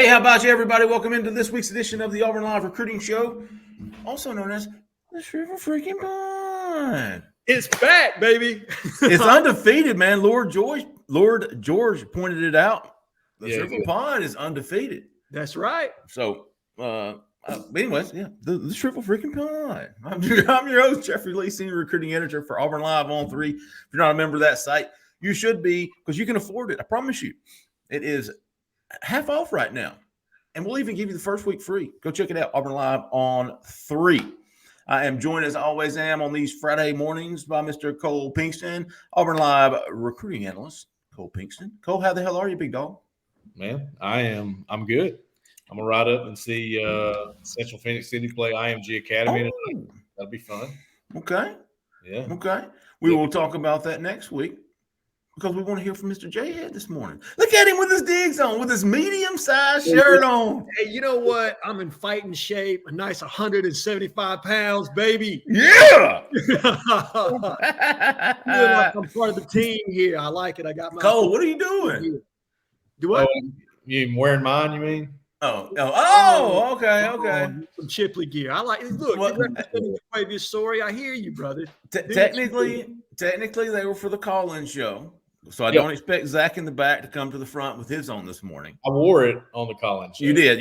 how about you, everybody? Welcome into this week's edition of the Auburn Live Recruiting Show, also known as the River Freaking Pond. It's back, baby. It's undefeated, man. Lord George pointed it out. The River Pond is undefeated. That's right. So, anyways, the Shrivel Freaking Pond. I'm your host, Jeffrey Lee, Senior Recruiting Editor for Auburn Live on 3. If you're not a member of that site, you should be, because you can afford it. I promise you. It is half off right now. And we'll even give you the first week free. Go check it out, Auburn Live on 3. I am joined, as I always am, on these Friday mornings by Mr. Cole Pinkston, Auburn Live recruiting analyst, Cole Pinkston. Cole, how the hell are you, big dog? Man, I'm good. I'm going to ride up and see Central Phoenix City play IMG Academy tonight. That'll be fun. Okay. Yeah. Okay. We will talk about that next week because we want to hear from Mr. Jhead this morning. Look at him with his digs on, with his medium-sized shirt on. Hey, you know what? I'm in fighting shape, a nice 175 pounds, baby. Yeah. Feeling like I'm part of the team here. I like it. I got my Cole, what are you doing? Do what? You wearing mine, you mean? Okay. Some Chipley gear. I like it. Look, representing the previous story. I hear you, brother. Technically, they were for the call-in show. So I don't expect Zach in the back to come to the front with his on this morning. I wore it on the call-in show. You did. I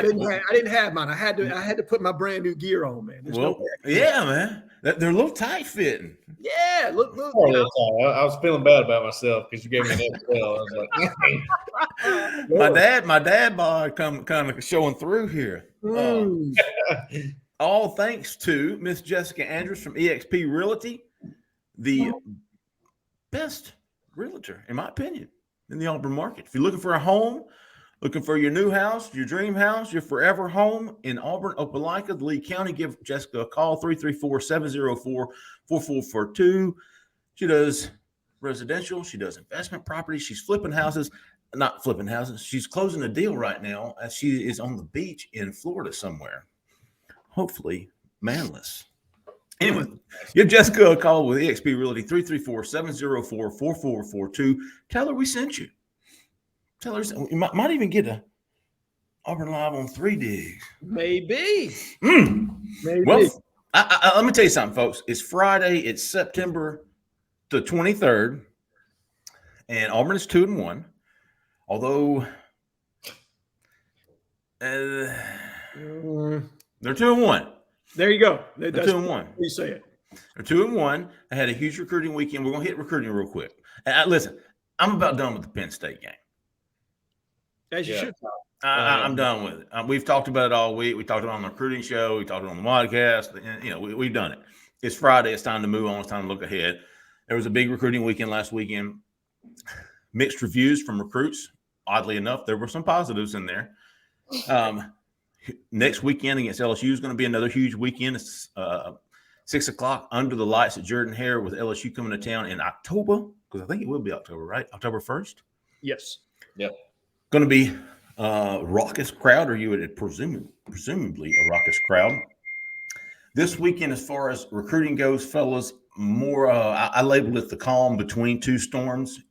didn't have mine. I had to put my brand new gear on, man. Man. They're a little tight fitting. Yeah, look. I was feeling bad about myself because you gave me an XL. I was like, my dad bod kind of showing through here. All thanks to Miss Jessica Andrews from eXp Realty, the best realtor, in my opinion, in the Auburn market. If you're looking for a home, looking for your new house, your dream house, your forever home in Auburn, Opelika, the Lee County, give Jessica a call, 334-704-4442. She does residential. She does investment properties. She's not flipping houses. She's closing a deal right now as she is on the beach in Florida somewhere, hopefully manless. Anyway, give Jessica a call with eXp Realty, 334-704-4442. Tell her we sent you. Tell her you might even get a Auburn Live on 3 digs. Maybe. Maybe. Well, let me tell you something, folks. It's Friday. It's September the 23rd, and Auburn is 2-1. Although they're 2-1. There you go. They're 2-1. You say it. They're 2-1. I had a huge recruiting weekend. We're gonna hit recruiting real quick. And listen, I'm about done with the Penn State game. As you should. I'm done with it. We've talked about it all week. We talked about it on the recruiting show. We talked about it on the podcast. And, we've done it. It's Friday. It's time to move on. It's time to look ahead. There was a big recruiting weekend last weekend. Mixed reviews from recruits. Oddly enough, there were some positives in there. Next weekend against LSU is going to be another huge weekend. It's 6 o'clock under the lights at Jordan-Hare with LSU coming to town in October, because I think it will be October, right? October 1st? Yes. Yep. Going to be a raucous crowd, or you would presumably a raucous crowd. This weekend, as far as recruiting goes, fellas, more I labeled it the calm between two storms.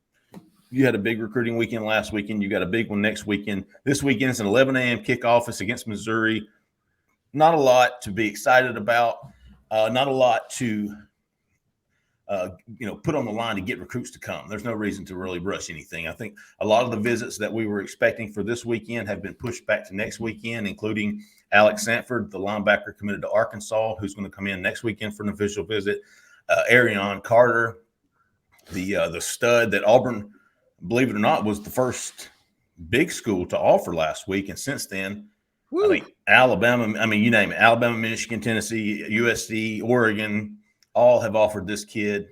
You had a big recruiting weekend last weekend. You got a big one next weekend. This weekend is an 11 a.m. kickoff. It's against Missouri. Not a lot to be excited about. Not a lot to, put on the line to get recruits to come. There's no reason to really rush anything. I think a lot of the visits that we were expecting for this weekend have been pushed back to next weekend, including Alex Sanford, the linebacker committed to Arkansas, who's going to come in next weekend for an official visit. Arion Carter, the stud that Auburn, believe it or not, was the first big school to offer last week. And since then, I think Alabama, you name it, Alabama, Michigan, Tennessee, USC, Oregon, all have offered this kid.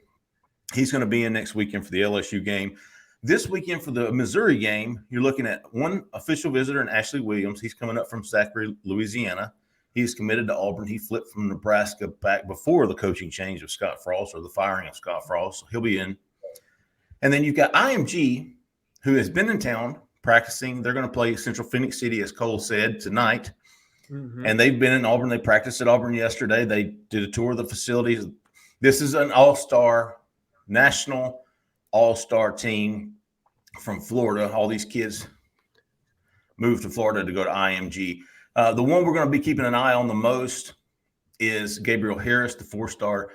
He's going to be in next weekend for the LSU game. This weekend for the Missouri game, you're looking at one official visitor in Ashley Williams. He's coming up from Zachary, Louisiana. He's committed to Auburn. He flipped from Nebraska back before the coaching change of Scott Frost, or the firing of Scott Frost. So he'll be in. And then you've got IMG, who has been in town practicing. They're going to play Central Phoenix City, as Cole said, tonight. Mm-hmm. And they've been in Auburn. They practiced at Auburn yesterday. They did a tour of the facilities. This is an all-star, national all-star team from Florida. All these kids moved to Florida to go to IMG. The one we're going to be keeping an eye on the most is Gabriel Harris, the 4-star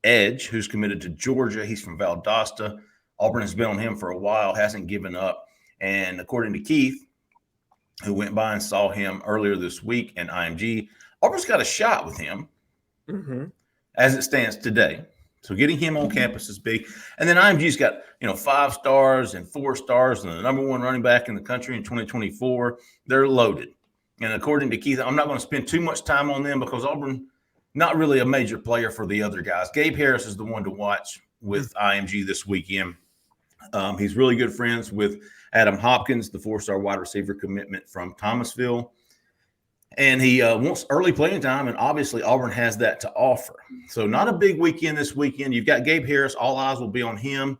edge, who's committed to Georgia. He's from Valdosta. Auburn has been on him for a while, hasn't given up. And according to Keith, who went by and saw him earlier this week in IMG, Auburn's got a shot with him as it stands today. So getting him on campus is big. And then IMG's got, 5 stars and 4 stars and the number 1 running back in the country in 2024. They're loaded. And according to Keith, I'm not going to spend too much time on them because Auburn, not really a major player for the other guys. Gabe Harris is the one to watch with IMG this weekend. He's really good friends with Adam Hopkins, the 4-star wide receiver commitment from Thomasville. And he wants early playing time, and obviously Auburn has that to offer. So not a big weekend this weekend. You've got Gabe Harris. All eyes will be on him.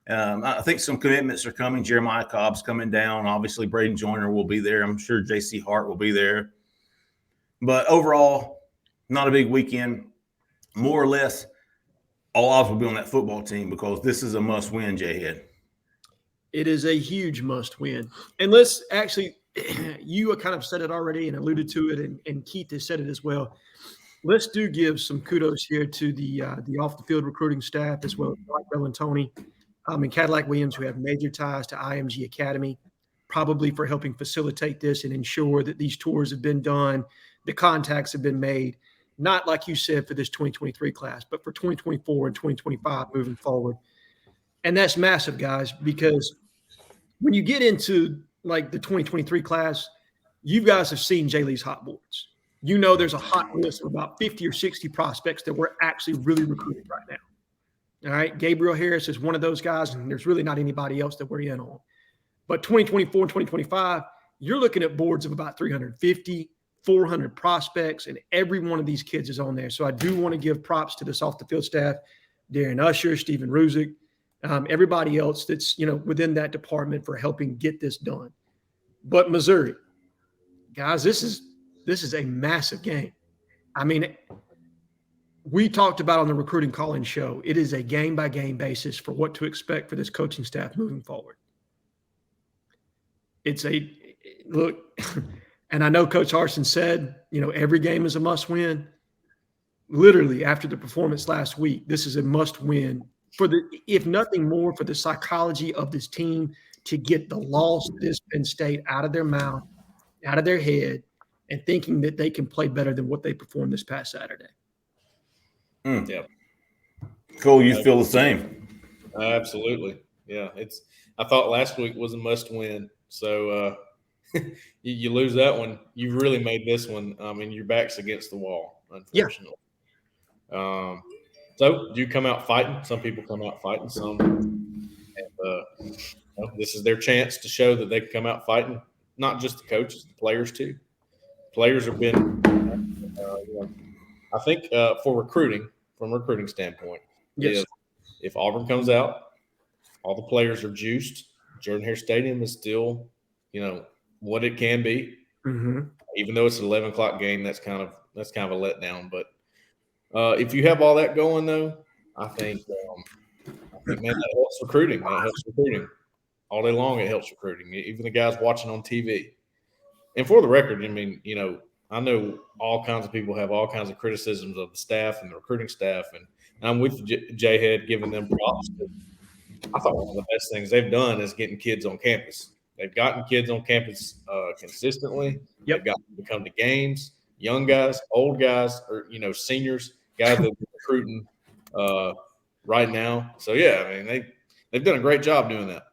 I think some commitments are coming. Jeremiah Cobb's coming down. Obviously, Braden Joyner will be there. I'm sure J.C. Hart will be there. But overall, not a big weekend. More or less, all eyes will be on that football team because this is a must-win, Jhead. It is a huge must-win. And let's actually – you kind of said it already and alluded to it, and Keith has said it as well. Let's give some kudos here to the off-the-field recruiting staff as well as Mike Bellantoni and Cadillac Williams, who have major ties to IMG Academy, probably for helping facilitate this and ensure that these tours have been done, the contacts have been made, not like you said for this 2023 class, but for 2024 and 2025 moving forward. And that's massive, guys, because when you get into like the 2023 class, you guys have seen Jay Lee's hot boards. There's a hot list of about 50 or 60 prospects that we're actually really recruiting right now. All right. Gabriel Harris is one of those guys, and there's really not anybody else that we're in on. But 2024 and 2025, you're looking at boards of about 350, 400 prospects, and every one of these kids is on there. So I do want to give props to this off the field staff, Darren Usher, Stephen Ruzick, everybody else that's, within that department for helping get this done. But Missouri, guys, this is a massive game. I mean, we talked about on the recruiting call-in show, it is a game-by-game basis for what to expect for this coaching staff moving forward. Look, and I know Coach Harsin said, every game is a must-win. Literally, after the performance last week, this is a must-win if nothing more, for the psychology of this team to get the loss of this Penn State out of their mouth, out of their head, and thinking that they can play better than what they performed this past Saturday. Yeah. Cool. You feel the same? Absolutely. Yeah. I thought last week was a must win. So you lose that one, you've really made this one. Your back's against the wall, unfortunately. Yeah. So do you come out fighting? Some people come out fighting. Some, and this is their chance to show that they can come out fighting. Not just the coaches, the players too. Players have been, I think, for recruiting, from a recruiting standpoint, yes. If Auburn comes out, all the players are juiced. Jordan-Hare Stadium is still, what it can be. Mm-hmm. Even though it's an 11 o'clock game, that's kind of a letdown. But if you have all that going, though, I think man, that helps recruiting. That helps recruiting all day long. It helps recruiting. Even the guys watching on TV. And for the record, I know all kinds of people have all kinds of criticisms of the staff and the recruiting staff, and I'm with Jhead giving them props. I thought one of the best things they've done is getting kids on campus. They've gotten kids on campus consistently. Yep. They've gotten them to come to games, young guys, old guys, or seniors, guys that are recruiting right now. So yeah, they've done a great job doing that.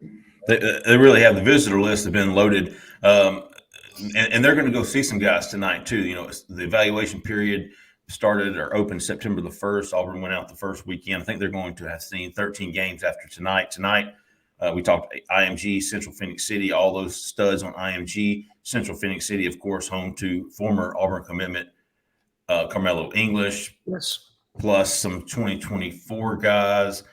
They really have. The visitor list have been loaded. And they're going to go see some guys tonight too. The evaluation period started or opened September the 1st. Auburn went out the first weekend. I think they're going to have seen 13 games after tonight. Tonight, we talked IMG, Central Phoenix City, all those studs on IMG. Central Phoenix City, of course, home to former Auburn commitment Carmelo English, yes, plus some 2024 guys.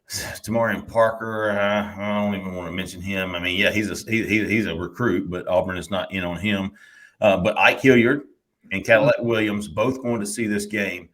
Tamarian Parker, I don't even want to mention him. He's a recruit, but Auburn is not in on him. But Ike Hilliard and Cadillac Williams both going to see this game.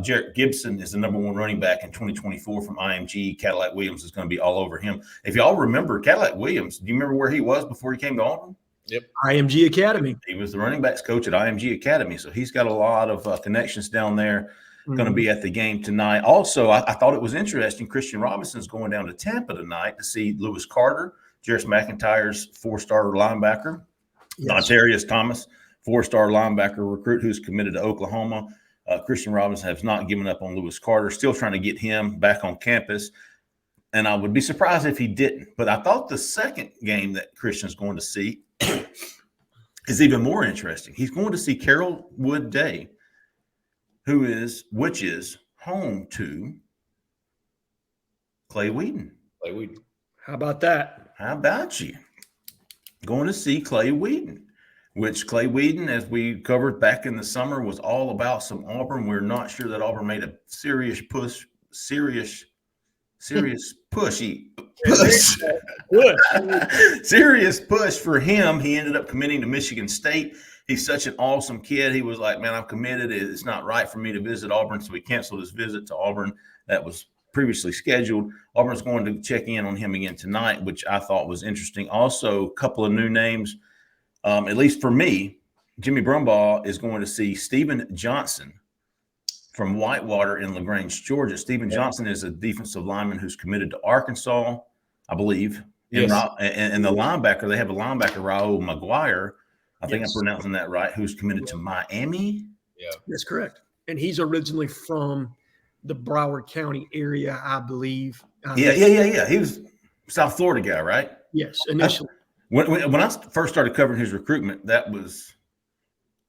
Jarrett Gibson is the number 1 running back in 2024 from IMG. Cadillac Williams is going to be all over him. If y'all remember, Cadillac Williams, do you remember where he was before he came to Auburn? Yep. IMG Academy. He was the running backs coach at IMG Academy, so he's got a lot of connections down there. Going to be at the game tonight. Also, I thought it was interesting. Christian Robinson's going down to Tampa tonight to see Lewis Carter, Jarris McIntyre's 4-star linebacker. Yes. Montarius Thomas, 4-star linebacker recruit who's committed to Oklahoma. Christian Robinson has not given up on Lewis Carter, still trying to get him back on campus. And I would be surprised if he didn't. But I thought the second game that Christian's going to see is even more interesting. He's going to see Carroll Wood Day, which is home to Clay Wheaton. How about that? How about you? Going to see Clay Wheaton, which Clay Wheaton, as we covered back in the summer, was all about some Auburn. We're not sure that Auburn made a serious push serious push for him. He ended up committing to Michigan State. He's such an awesome kid. He was like, man, I'm committed. It's not right for me to visit Auburn. So he canceled his visit to Auburn that was previously scheduled. Auburn's going to check in on him again tonight, which I thought was interesting. Also, a couple of new names, at least for me. Jimmy Brumbaugh is going to see Stephen Johnson from Whitewater in LaGrange, Georgia. Stephen Johnson is a defensive lineman who's committed to Arkansas, I believe. Yes. And the linebacker, they have a linebacker, Raul McGuire. I think I'm pronouncing that right, who's committed to Miami. Yeah, that's correct. And he's originally from the Broward County area, I believe. Yeah. He was South Florida guy, right? Yes, initially. When I first started covering his recruitment,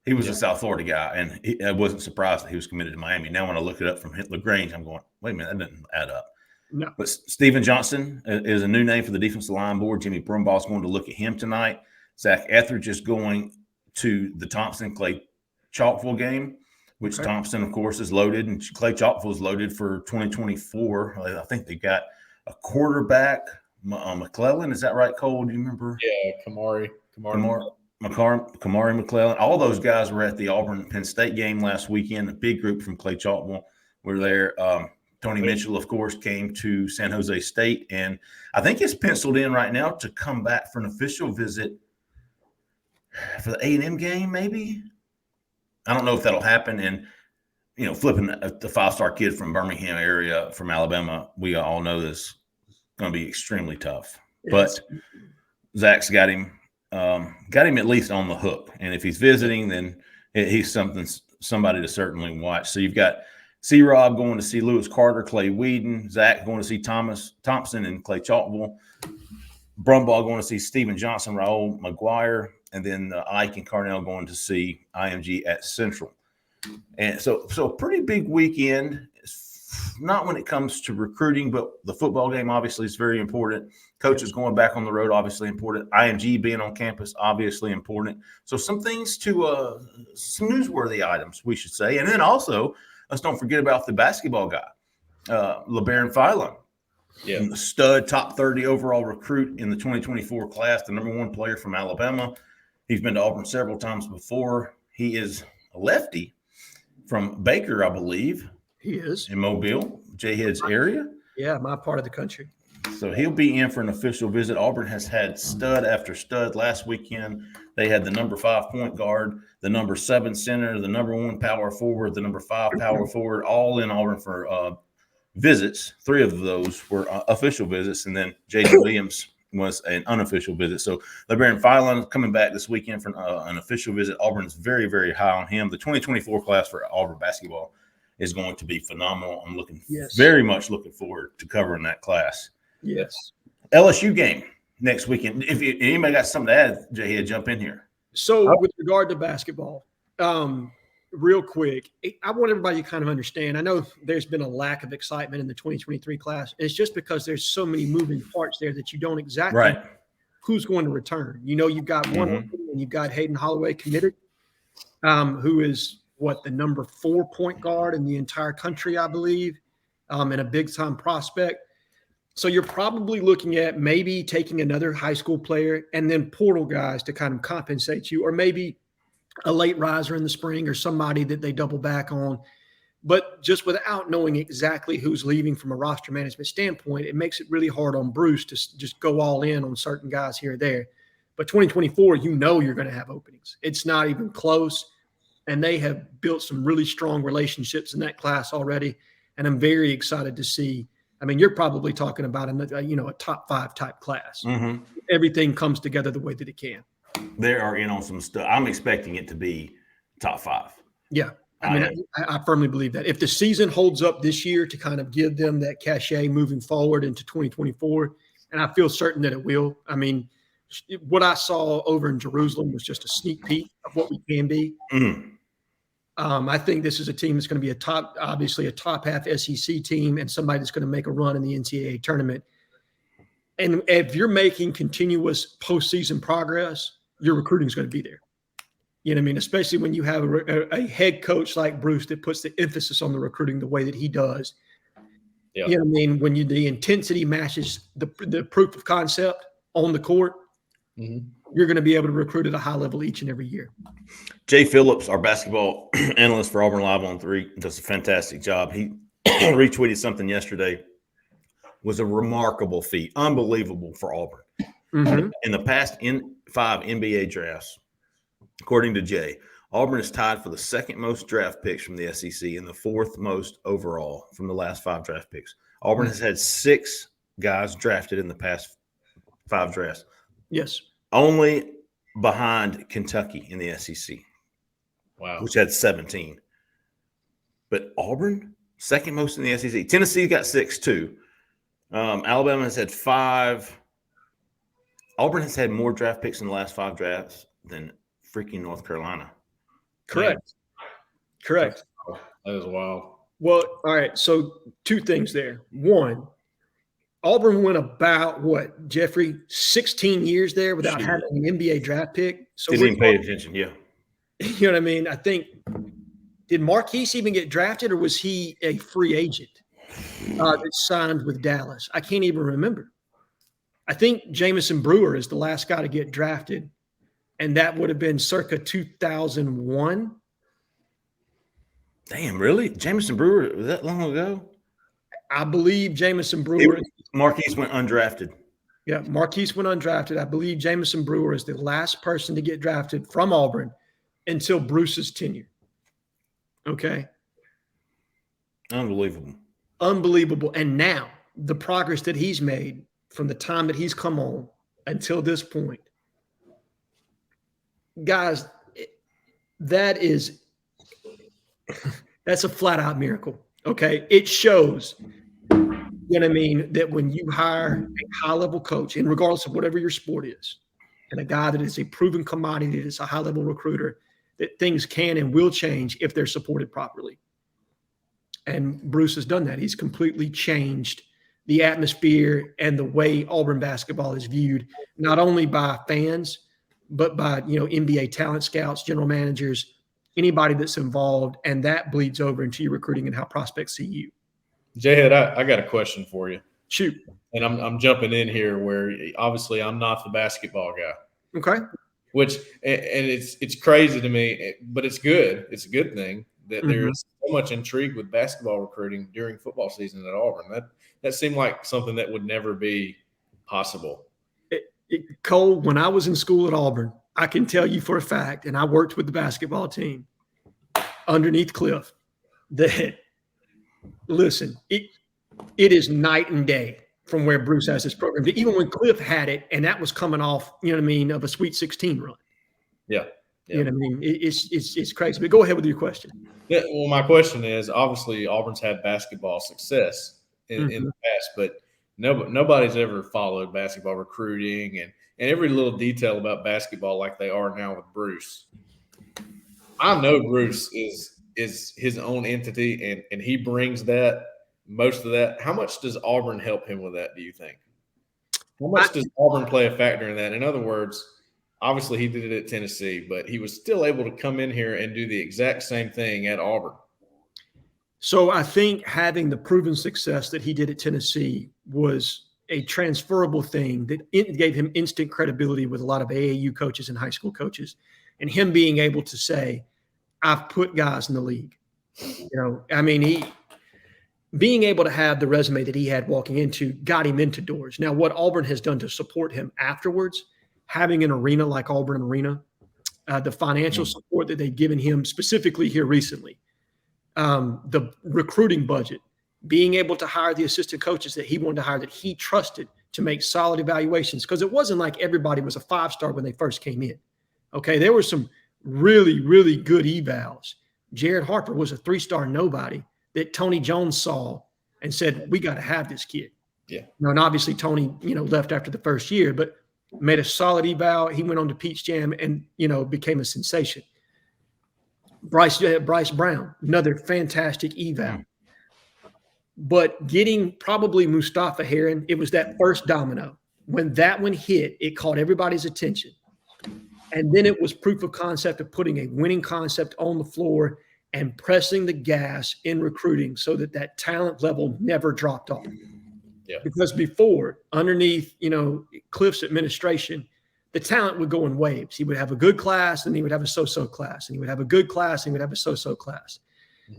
he was a South Florida guy, and I wasn't surprised that he was committed to Miami. Now, when I look it up from LaGrange, I'm going, wait a minute, that doesn't add up. No. But Stephen Johnson is a new name for the defensive line board. Jimmy Brumbaugh is going to look at him tonight. Zach Etheridge is going to the Thompson-Clay Chalkville game, which Thompson, of course, is loaded, and Clay Chalkville is loaded for 2024. I think they got a quarterback, McClellan. Is that right, Cole? Do you remember? Yeah, Kamari McClellan. All those guys were at the Auburn-Penn State game last weekend. A big group from Clay Chalkville were there. Tony Mitchell, of course, came to San Jose State, and I think it's penciled in right now to come back for an official visit for the A&M game, maybe. I don't know if that'll happen. And, flipping the 5-star kid from Birmingham area from Alabama, we all know this is going to be extremely tough. Yes. But Zach's got him at least on the hook. And if he's visiting, then he's somebody to certainly watch. So you've got C-Rob going to see Lewis Carter, Clay Wheaton, Zach going to see Thompson and Clay Chalkville, Brumbaugh going to see Stephen Johnson, Raul McGuire, and then Ike and Carnell going to see IMG at Central. And so a pretty big weekend, not when it comes to recruiting, but the football game obviously is very important. Coaches going back on the road, obviously important. IMG being on campus, obviously important. So some things some newsworthy items, we should say. And then also, let's don't forget about the basketball guy, LeBaron Philon. Yeah, the stud, top 30 overall recruit in the 2024 class, the number 1 player from Alabama. He's been to Auburn several times before. He is a lefty from Baker, I believe. He is. In Mobile, Jhead's area. Yeah, my part of the country. So he'll be in for an official visit. Auburn has had stud after stud. Last weekend, they had the number 5 point guard, the number 7 center, the number 1 power forward, the number 5 power forward, all in Auburn for visits. 3 of those were official visits, and then Jaden Williams was an unofficial visit. So LeBaron Philon coming back this weekend for an official visit. Auburn's very, very high on him. The 2024 class for Auburn basketball is going to be phenomenal. I'm very much looking forward to covering that class. Yes. LSU game next weekend. If anybody got something to add, Jhead, jump in here. So with regard to basketball, real quick, I want everybody to kind of understand. I know there's been a lack of excitement in the 2023 class. And it's just because there's so many moving parts there that you don't exactly know who's going to return. You've got one, and you've got Hayden Holloway committed, who is the number 4 point guard in the entire country, I believe, and a big-time prospect. So you're probably looking at maybe taking another high school player and then portal guys to kind of compensate you, or maybe a late riser in the spring or somebody that they double back on. But just without knowing exactly who's leaving from a roster management standpoint, it makes it really hard on Bruce to just go all in on certain guys here or there. But 2024, you know you're going to have openings. It's not even close. And they have built some really strong relationships in that class already. And I'm very excited to see. I mean, you're probably talking about a top 5 type class. Mm-hmm. Everything comes together the way that it can. They are in on some stuff. I'm expecting it to be top 5. Yeah. I mean, I firmly believe that if the season holds up this year to kind of give them that cachet moving forward into 2024, and I feel certain that it will. I mean, what I saw over in Jerusalem was just a sneak peek of what we can be. Mm. I think this is a team that's going to be obviously a top half SEC team and somebody that's going to make a run in the NCAA tournament. And if you're making continuous postseason progress, your recruiting is going to be there. You know what I mean? Especially when you have a head coach like Bruce that puts the emphasis on the recruiting the way that he does. Yeah. You know what I mean? When the intensity matches the proof of concept on the court, you're going to be able to recruit at a high level each and every year. Jay Phillips, our basketball analyst for Auburn Live on 3, does a fantastic job. He retweeted something yesterday. Was a remarkable feat, unbelievable for Auburn. Mm-hmm. In the past 5 NBA drafts, according to Jay, Auburn is tied for the 2nd most draft picks from the SEC and the 4th most overall from the last 5 draft picks. Auburn has had 6 guys drafted in the past 5 drafts. Yes. Only behind Kentucky in the SEC. Wow. Which had 17. But Auburn, 2nd most in the SEC. Tennessee got 6 too. Alabama has had 5. Auburn has had more draft picks in the last 5 drafts than freaking North Carolina. Correct. Yeah. Correct. That is wild. Well, all right. So 2 things there. One, Auburn went about what, Jeffrey, 16 years there without having an NBA draft pick. So didn't even pay attention. Yeah. You know what I mean? I think, did Marquise even get drafted, or was he a free agent that signed with Dallas? I can't even remember. I think Jamison Brewer is the last guy to get drafted, and that would have been circa 2001. Damn, really? Jamison Brewer, was that long ago? I believe Jamison Brewer. Marquise went undrafted. Yeah, Marquise went undrafted. I believe Jamison Brewer is the last person to get drafted from Auburn until Bruce's tenure. Okay. Unbelievable. Unbelievable. And now the progress that he's made from the time that he's come on until this point, guys, that's a flat out miracle. Okay. It shows, you know what I mean, that when you hire a high level coach, and regardless of whatever your sport is, and a guy that is a proven commodity, that is a high level recruiter, that things can and will change if they're supported properly. And Bruce has done that. He's completely changed the atmosphere and the way Auburn basketball is viewed, not only by fans, but by, NBA talent scouts, general managers, anybody that's involved. And that bleeds over into your recruiting and how prospects see you. Jhead, I got a question for you. Shoot. And I'm jumping in here where obviously I'm not the basketball guy. Okay. And it's crazy to me, but it's good. It's a good thing that there's so much intrigue with basketball recruiting during football season at Auburn. That seemed like something that would never be possible. Cole, when I was in school at Auburn, I can tell you for a fact, and I worked with the basketball team underneath Cliff, that, listen, it is night and day from where Bruce has his program. Even when Cliff had it, and that was coming off, of a Sweet 16 run. Yeah. You know what I mean? It's crazy. But go ahead with your question. Yeah, well, my question is, obviously Auburn's had basketball success in the past, but nobody's ever followed basketball recruiting and every little detail about basketball like they are now with Bruce. I know Bruce is his own entity, and he brings most of that. How much does Auburn help him with that, do you think? How much does Auburn play a factor in that? In other words, obviously he did it at Tennessee, but he was still able to come in here and do the exact same thing at Auburn. So I think having the proven success that he did at Tennessee was a transferable thing that it gave him instant credibility with a lot of AAU coaches and high school coaches, and him being able to say, I've put guys in the league. Being able to have the resume that he had walking into got him into doors. Now, what Auburn has done to support him afterwards having an arena like Auburn Arena, the financial support that they've given him specifically here recently, the recruiting budget, being able to hire the assistant coaches that he wanted to hire, that he trusted to make solid evaluations. Because it wasn't like everybody was a 5-star when they first came in. Okay, there were some really, really good evals. Jared Harper was a 3-star nobody that Tony Jones saw and said, we got to have this kid. Yeah. And obviously Tony, left after the first year, but made a solid eval. He went on to Peach Jam and, became a sensation. Bryce Brown, another fantastic eval. But getting probably Mustafa Heron, it was that first domino. When that one hit, it caught everybody's attention. And then it was proof of concept of putting a winning concept on the floor and pressing the gas in recruiting so that talent level never dropped off. Yeah. Because before, underneath, Cliff's administration, the talent would go in waves. He would have a good class, and he would have a so-so class, and he would have a good class, and he would have a so-so class.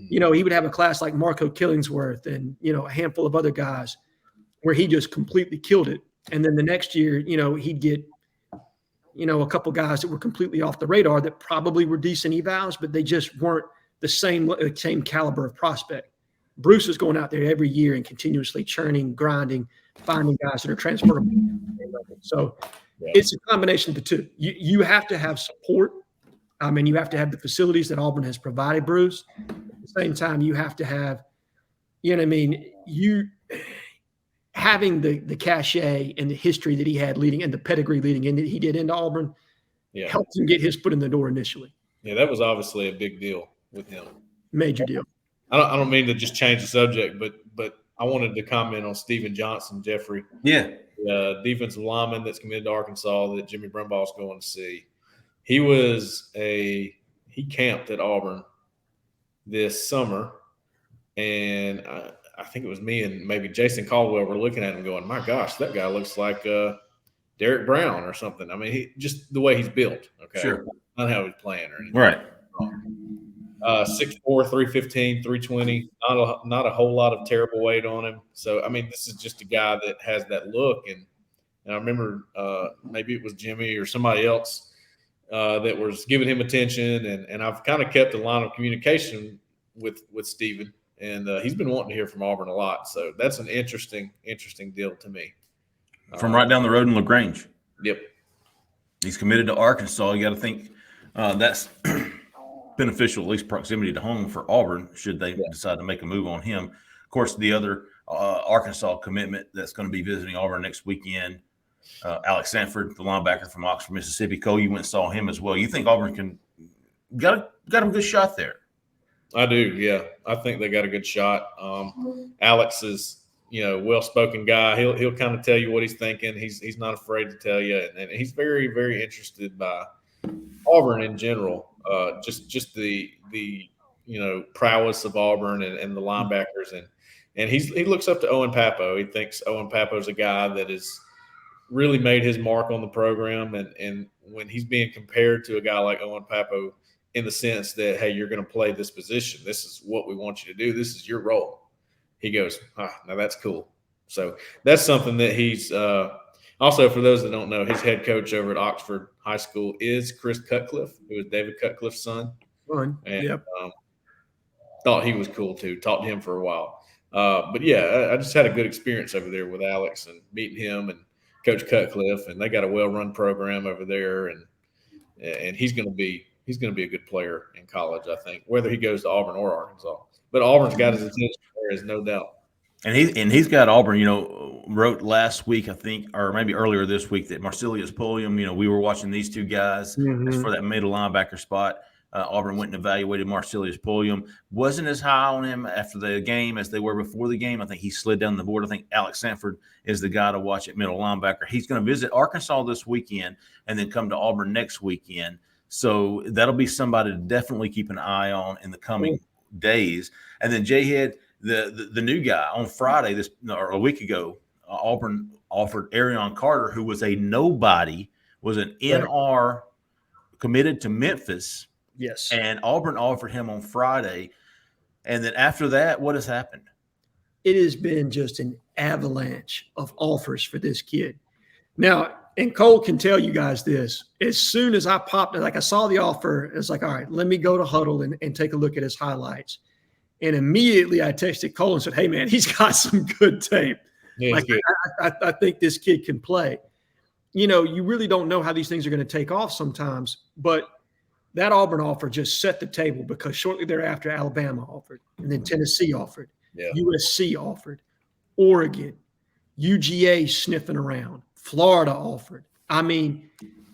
He would have a class like Marco Killingsworth and, a handful of other guys where he just completely killed it. And then the next year, he'd get, a couple guys that were completely off the radar that probably were decent evals, but they just weren't the same caliber of prospect. Bruce is going out there every year and continuously churning, grinding, finding guys that are transferable. So it's a combination of the two. You have to have support. And you have to have the facilities that Auburn has provided, Bruce. At the same time, you have to have, you having the cachet and the history that he had leading and the pedigree leading in that he did into Auburn helped him get his foot in the door initially. Yeah, that was obviously a big deal with him. Major deal. I don't mean to just change the subject, but I wanted to comment on Steven Johnson, Jeffrey. Yeah. The defensive lineman that's committed to Arkansas that Jimmy Brumbaugh's going to see. He camped at Auburn this summer, and I think it was me and maybe Jason Caldwell were looking at him going, my gosh, that guy looks like Derek Brown or something. I mean, he just the way he's built. Okay. Sure. Not how he's playing or anything. Right. 6'4", 315, 320, not a whole lot of terrible weight on him. So, I mean, this is just a guy that has that look. And I remember maybe it was Jimmy or somebody else that was giving him attention. And I've kind of kept a line of communication with Steven. And he's been wanting to hear from Auburn a lot. So that's an interesting deal to me. From right down the road in LaGrange. Yep. He's committed to Arkansas. You got to think that's beneficial, at least proximity to home for Auburn, should they decide to make a move on him. Of course, the other Arkansas commitment that's going to be visiting Auburn next weekend, Alex Sanford, the linebacker from Oxford, Mississippi. Cole, you went and saw him as well. You think Auburn got him a good shot there? I do, yeah. I think they got a good shot. Alex is, well-spoken guy. He'll kind of tell you what he's thinking. He's not afraid to tell you, and he's very, very interested by Auburn in general. Just the prowess of Auburn and the linebackers, and he looks up to Owen Papo. He thinks Owen Papo's a guy that has really made his mark on the program, and when he's being compared to a guy like Owen Papo, in the sense that, hey, you're going to play this position. This is what we want you to do. This is your role. He goes, now that's cool. So that's something that he's also, for those that don't know, his head coach over at Oxford High School is Chris Cutcliffe, who is David Cutcliffe's son. Fun. And thought he was cool too. Talked to him for a while. But yeah, I just had a good experience over there with Alex and meeting him and Coach Cutcliffe, and they got a well-run program over there, and he's going to be a good player in college, I think, whether he goes to Auburn or Arkansas. But Auburn's got his attention, there is no doubt. And he's got Auburn, wrote last week, I think, or maybe earlier this week, that Marcelius Pulliam, we were watching these two guys for that middle linebacker spot. Auburn went and evaluated Marcelius Pulliam. Wasn't as high on him after the game as they were before the game. I think he slid down the board. I think Alex Sanford is the guy to watch at middle linebacker. He's going to visit Arkansas this weekend and then come to Auburn next weekend. So that'll be somebody to definitely keep an eye on in the coming days. And then Jhead, the new guy, on Friday, or a week ago, Auburn offered Arion Carter, who was a nobody, was an NR committed to Memphis. Yes. And Auburn offered him on Friday. And then after that, what has happened? It has been just an avalanche of offers for this kid. Now, And Cole can tell you guys this. As soon as I popped, like I saw the offer, it's like, all right, let me go to Huddle and take a look at his highlights. And immediately I texted Cole and said, hey, man, he's got some good tape. Yeah, like, I think this kid can play. You know, you really don't know how these things are going to take off sometimes, but that Auburn offer just set the table because shortly thereafter, Alabama offered, and then Tennessee offered, USC offered, Oregon, UGA sniffing around, Florida offered. I mean,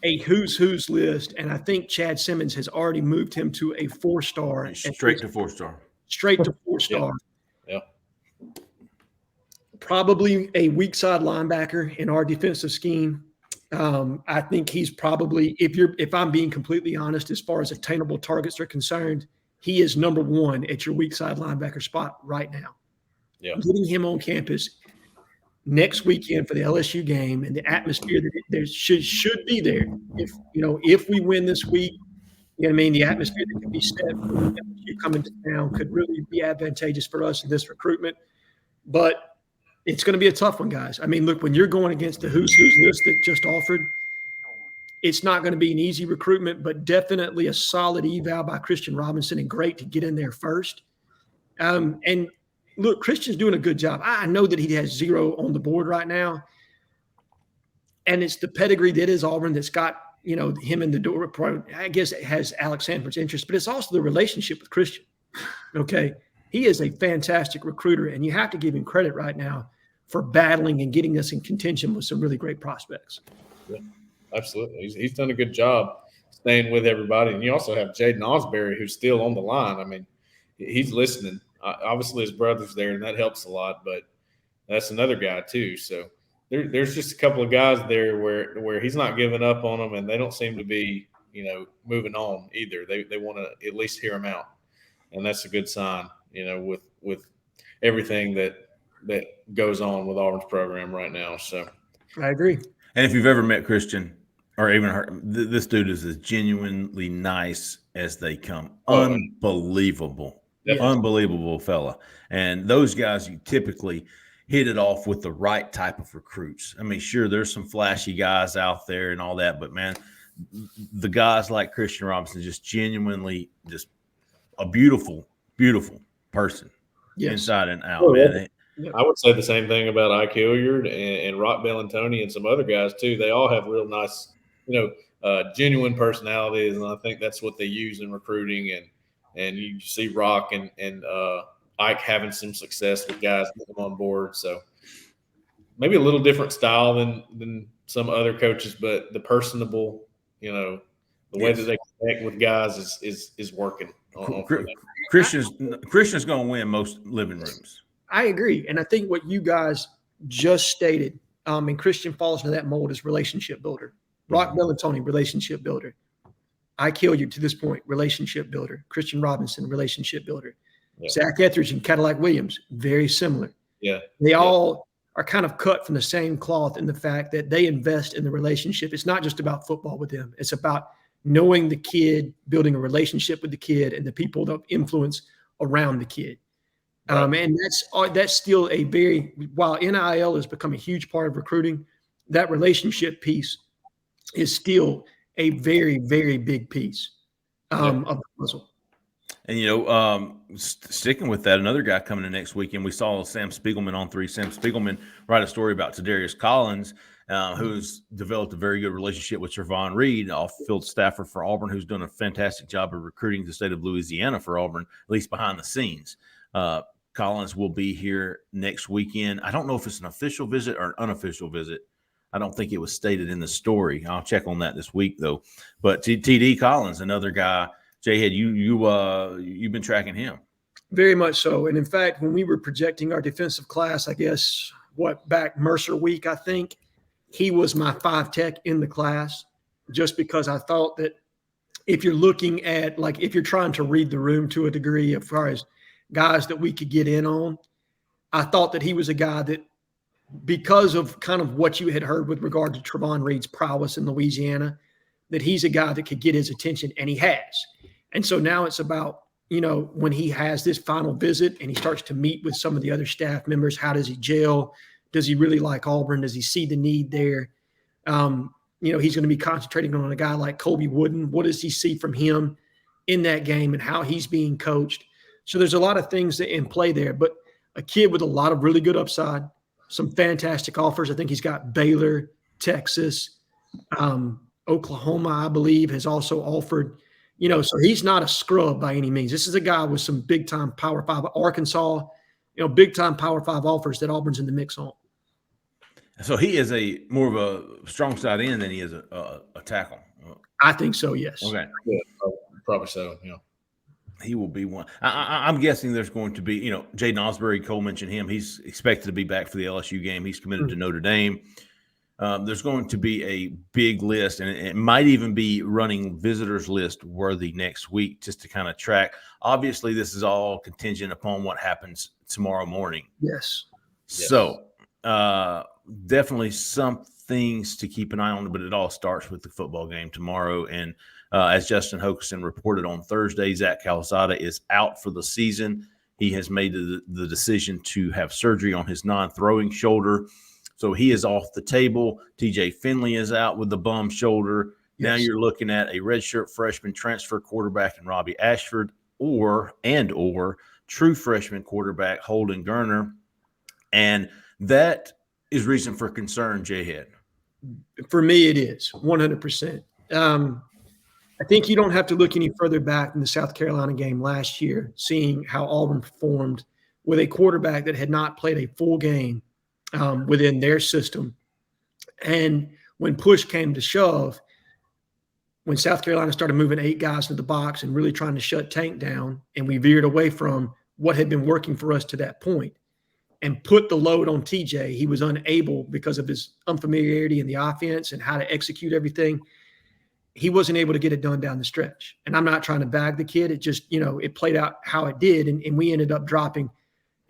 a who's list, and I think Chad Simmons has already moved him to a 4-star. Straight to 4-star. Straight to 4-star. Yeah. Probably a weak side linebacker in our defensive scheme. I think he's probably, if I'm being completely honest, as far as attainable targets are concerned, he is number one at your weak side linebacker spot right now. Yeah. Getting him on campus next weekend for the LSU game and the atmosphere that there should be there. If we win this week, you know what I mean, the atmosphere that can be set for LSU coming to town could really be advantageous for us in this recruitment. But it's going to be a tough one, guys. I mean, look, when you're going against the who's list that just offered, it's not going to be an easy recruitment, but definitely a solid eval by Christian Robinson, and great to get in there first. And look, Christian's doing a good job. I know that he has 0 on the board right now, and it's the pedigree that is Auburn that's got, him in the door. I guess it has Alex Sanford's interest, but it's also the relationship with Christian. Okay. He is a fantastic recruiter, and you have to give him credit right now for battling and getting us in contention with some really great prospects. Yeah, absolutely. He's done a good job staying with everybody. And you also have Jhead Osbury, who's still on the line. I mean, he's listening. Obviously, his brother's there, and that helps a lot, but that's another guy too. So there's just a couple of guys there where he's not giving up on them, and they don't seem to be, moving on either. They want to at least hear him out, and that's a good sign. With everything that goes on with Auburn's program right now. So I agree. And if you've ever met Christian or even heard, this dude is as genuinely nice as they come. Unbelievable. Unbelievable fella. And those guys, you typically hit it off with the right type of recruits. I mean, sure, there's some flashy guys out there and all that, but man, the guys like Christian Robinson, just genuinely just a beautiful person, inside and out. Man. I would say the same thing about Ike Hilliard and Rock Bellantoni and some other guys too. They all have real nice, genuine personalities, and I think that's what they use in recruiting. And you see Rock and Ike having some success with guys getting them on board. So maybe a little different style than some other coaches, but the personable, the way that they connect with guys is working. Christian's going to win most living rooms. I agree. And I think what you guys just stated, and Christian falls into that mold, is relationship builder. Rock Bellantoni, relationship builder. Ike Hilliard, to this point, relationship builder. Christian Robinson, relationship builder. Yeah. Zach Etheridge and Cadillac Williams, very similar. Yeah. They all are kind of cut from the same cloth in the fact that they invest in the relationship. It's not just about football with them. It's about knowing the kid, building a relationship with the kid, and the people of influence around the kid. Right. And that's still a while NIL has become a huge part of recruiting, that relationship piece is still a very, very big piece of the puzzle. And, sticking with that, another guy coming in next weekend, we saw Sam Spiegelman on 3. Sam Spiegelman write a story about Tadarius Collins, who's developed a very good relationship with Trevon Reed, off-field staffer for Auburn, who's done a fantastic job of recruiting the state of Louisiana for Auburn, at least behind the scenes. Collins will be here next weekend. I don't know if it's an official visit or an unofficial visit. I don't think it was stated in the story. I'll check on that this week, though. But TD Collins, another guy, Jhead, you've been tracking him. Very much so. And in fact, when we were projecting our defensive class, I guess, back Mercer week, I think, he was my 5 tech in the class, just because I thought that if you're looking at, if you're trying to read the room to a degree as far as guys that we could get in on, I thought that he was a guy that, because of kind of what you had heard with regard to Trevon Reed's prowess in Louisiana, that he's a guy that could get his attention, and he has. And so now it's about, when he has this final visit and he starts to meet with some of the other staff members, how does he gel? Does he really like Auburn? Does he see the need there? He's going to be concentrating on a guy like Colby Wooden. What does he see from him in that game and how he's being coached? So there's a lot of things that in play there, but a kid with a lot of really good upside, some fantastic offers. I think he's got Baylor, Texas, Oklahoma, I believe, has also offered, so he's not a scrub by any means. This is a guy with some big-time Power 5, Arkansas, big-time Power 5 offers that Auburn's in the mix on. So he is a more of a strong side end than he is a tackle. I think so, yes. Okay. Yeah, probably so, yeah. He will be one. I'm guessing there's going to be, Jhead Osbury, Cole mentioned him. He's expected to be back for the LSU game. He's committed to Notre Dame. There's going to be a big list, and it might even be running visitors list worthy next week just to kind of track. Obviously, this is all contingent upon what happens tomorrow morning. Yes. So definitely some things to keep an eye on, but it all starts with the football game tomorrow. And as Justin Hokuston reported on Thursday, Zach Calzada is out for the season. He has made the decision to have surgery on his non-throwing shoulder. So he is off the table. TJ Finley is out with the bum shoulder. Yes. Now you're looking at a redshirt freshman transfer quarterback in Robbie Ashford or true freshman quarterback Holden Gerner. And that is reason for concern, Jhead. For me, it is 100%. I think you don't have to look any further back than the South Carolina game last year, seeing how Auburn performed with a quarterback that had not played a full game within their system. And when push came to shove, when South Carolina started moving 8 guys into the box and really trying to shut Tank down, and we veered away from what had been working for us to that point and put the load on TJ, he was unable because of his unfamiliarity in the offense and how to execute everything. He wasn't able to get it done down the stretch. And I'm not trying to bag the kid. It just, it played out how it did. And we ended up dropping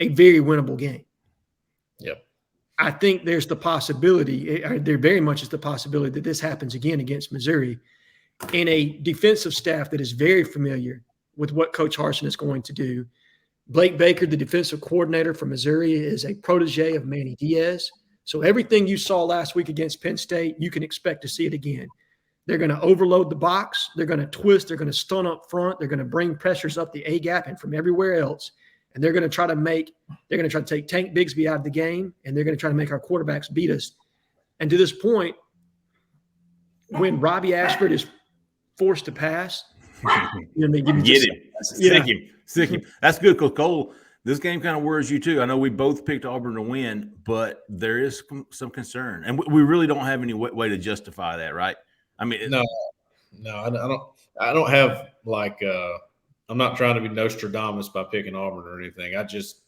a very winnable game. Yep. I think there's the possibility, there very much is the possibility that this happens again against Missouri in a defensive staff that is very familiar with what Coach Harsin is going to do. Blake Baker, the defensive coordinator for Missouri, is a protege of Manny Diaz. So everything you saw last week against Penn State, you can expect to see it again. They're going to overload the box. They're going to twist. They're going to stun up front. They're going to bring pressures up the A-gap and from everywhere else. And they're going to try to take Tank Bigsby out of the game, and they're going to try to make our quarterbacks beat us. And to this point, when Robbie Ashford is forced to pass, Stick him. That's good, because Cole, this game kind of worries you too. I know we both picked Auburn to win, but there is some concern, and we really don't have any way to justify that, right? I mean, no, I don't have I'm not trying to be Nostradamus by picking Auburn or anything. I just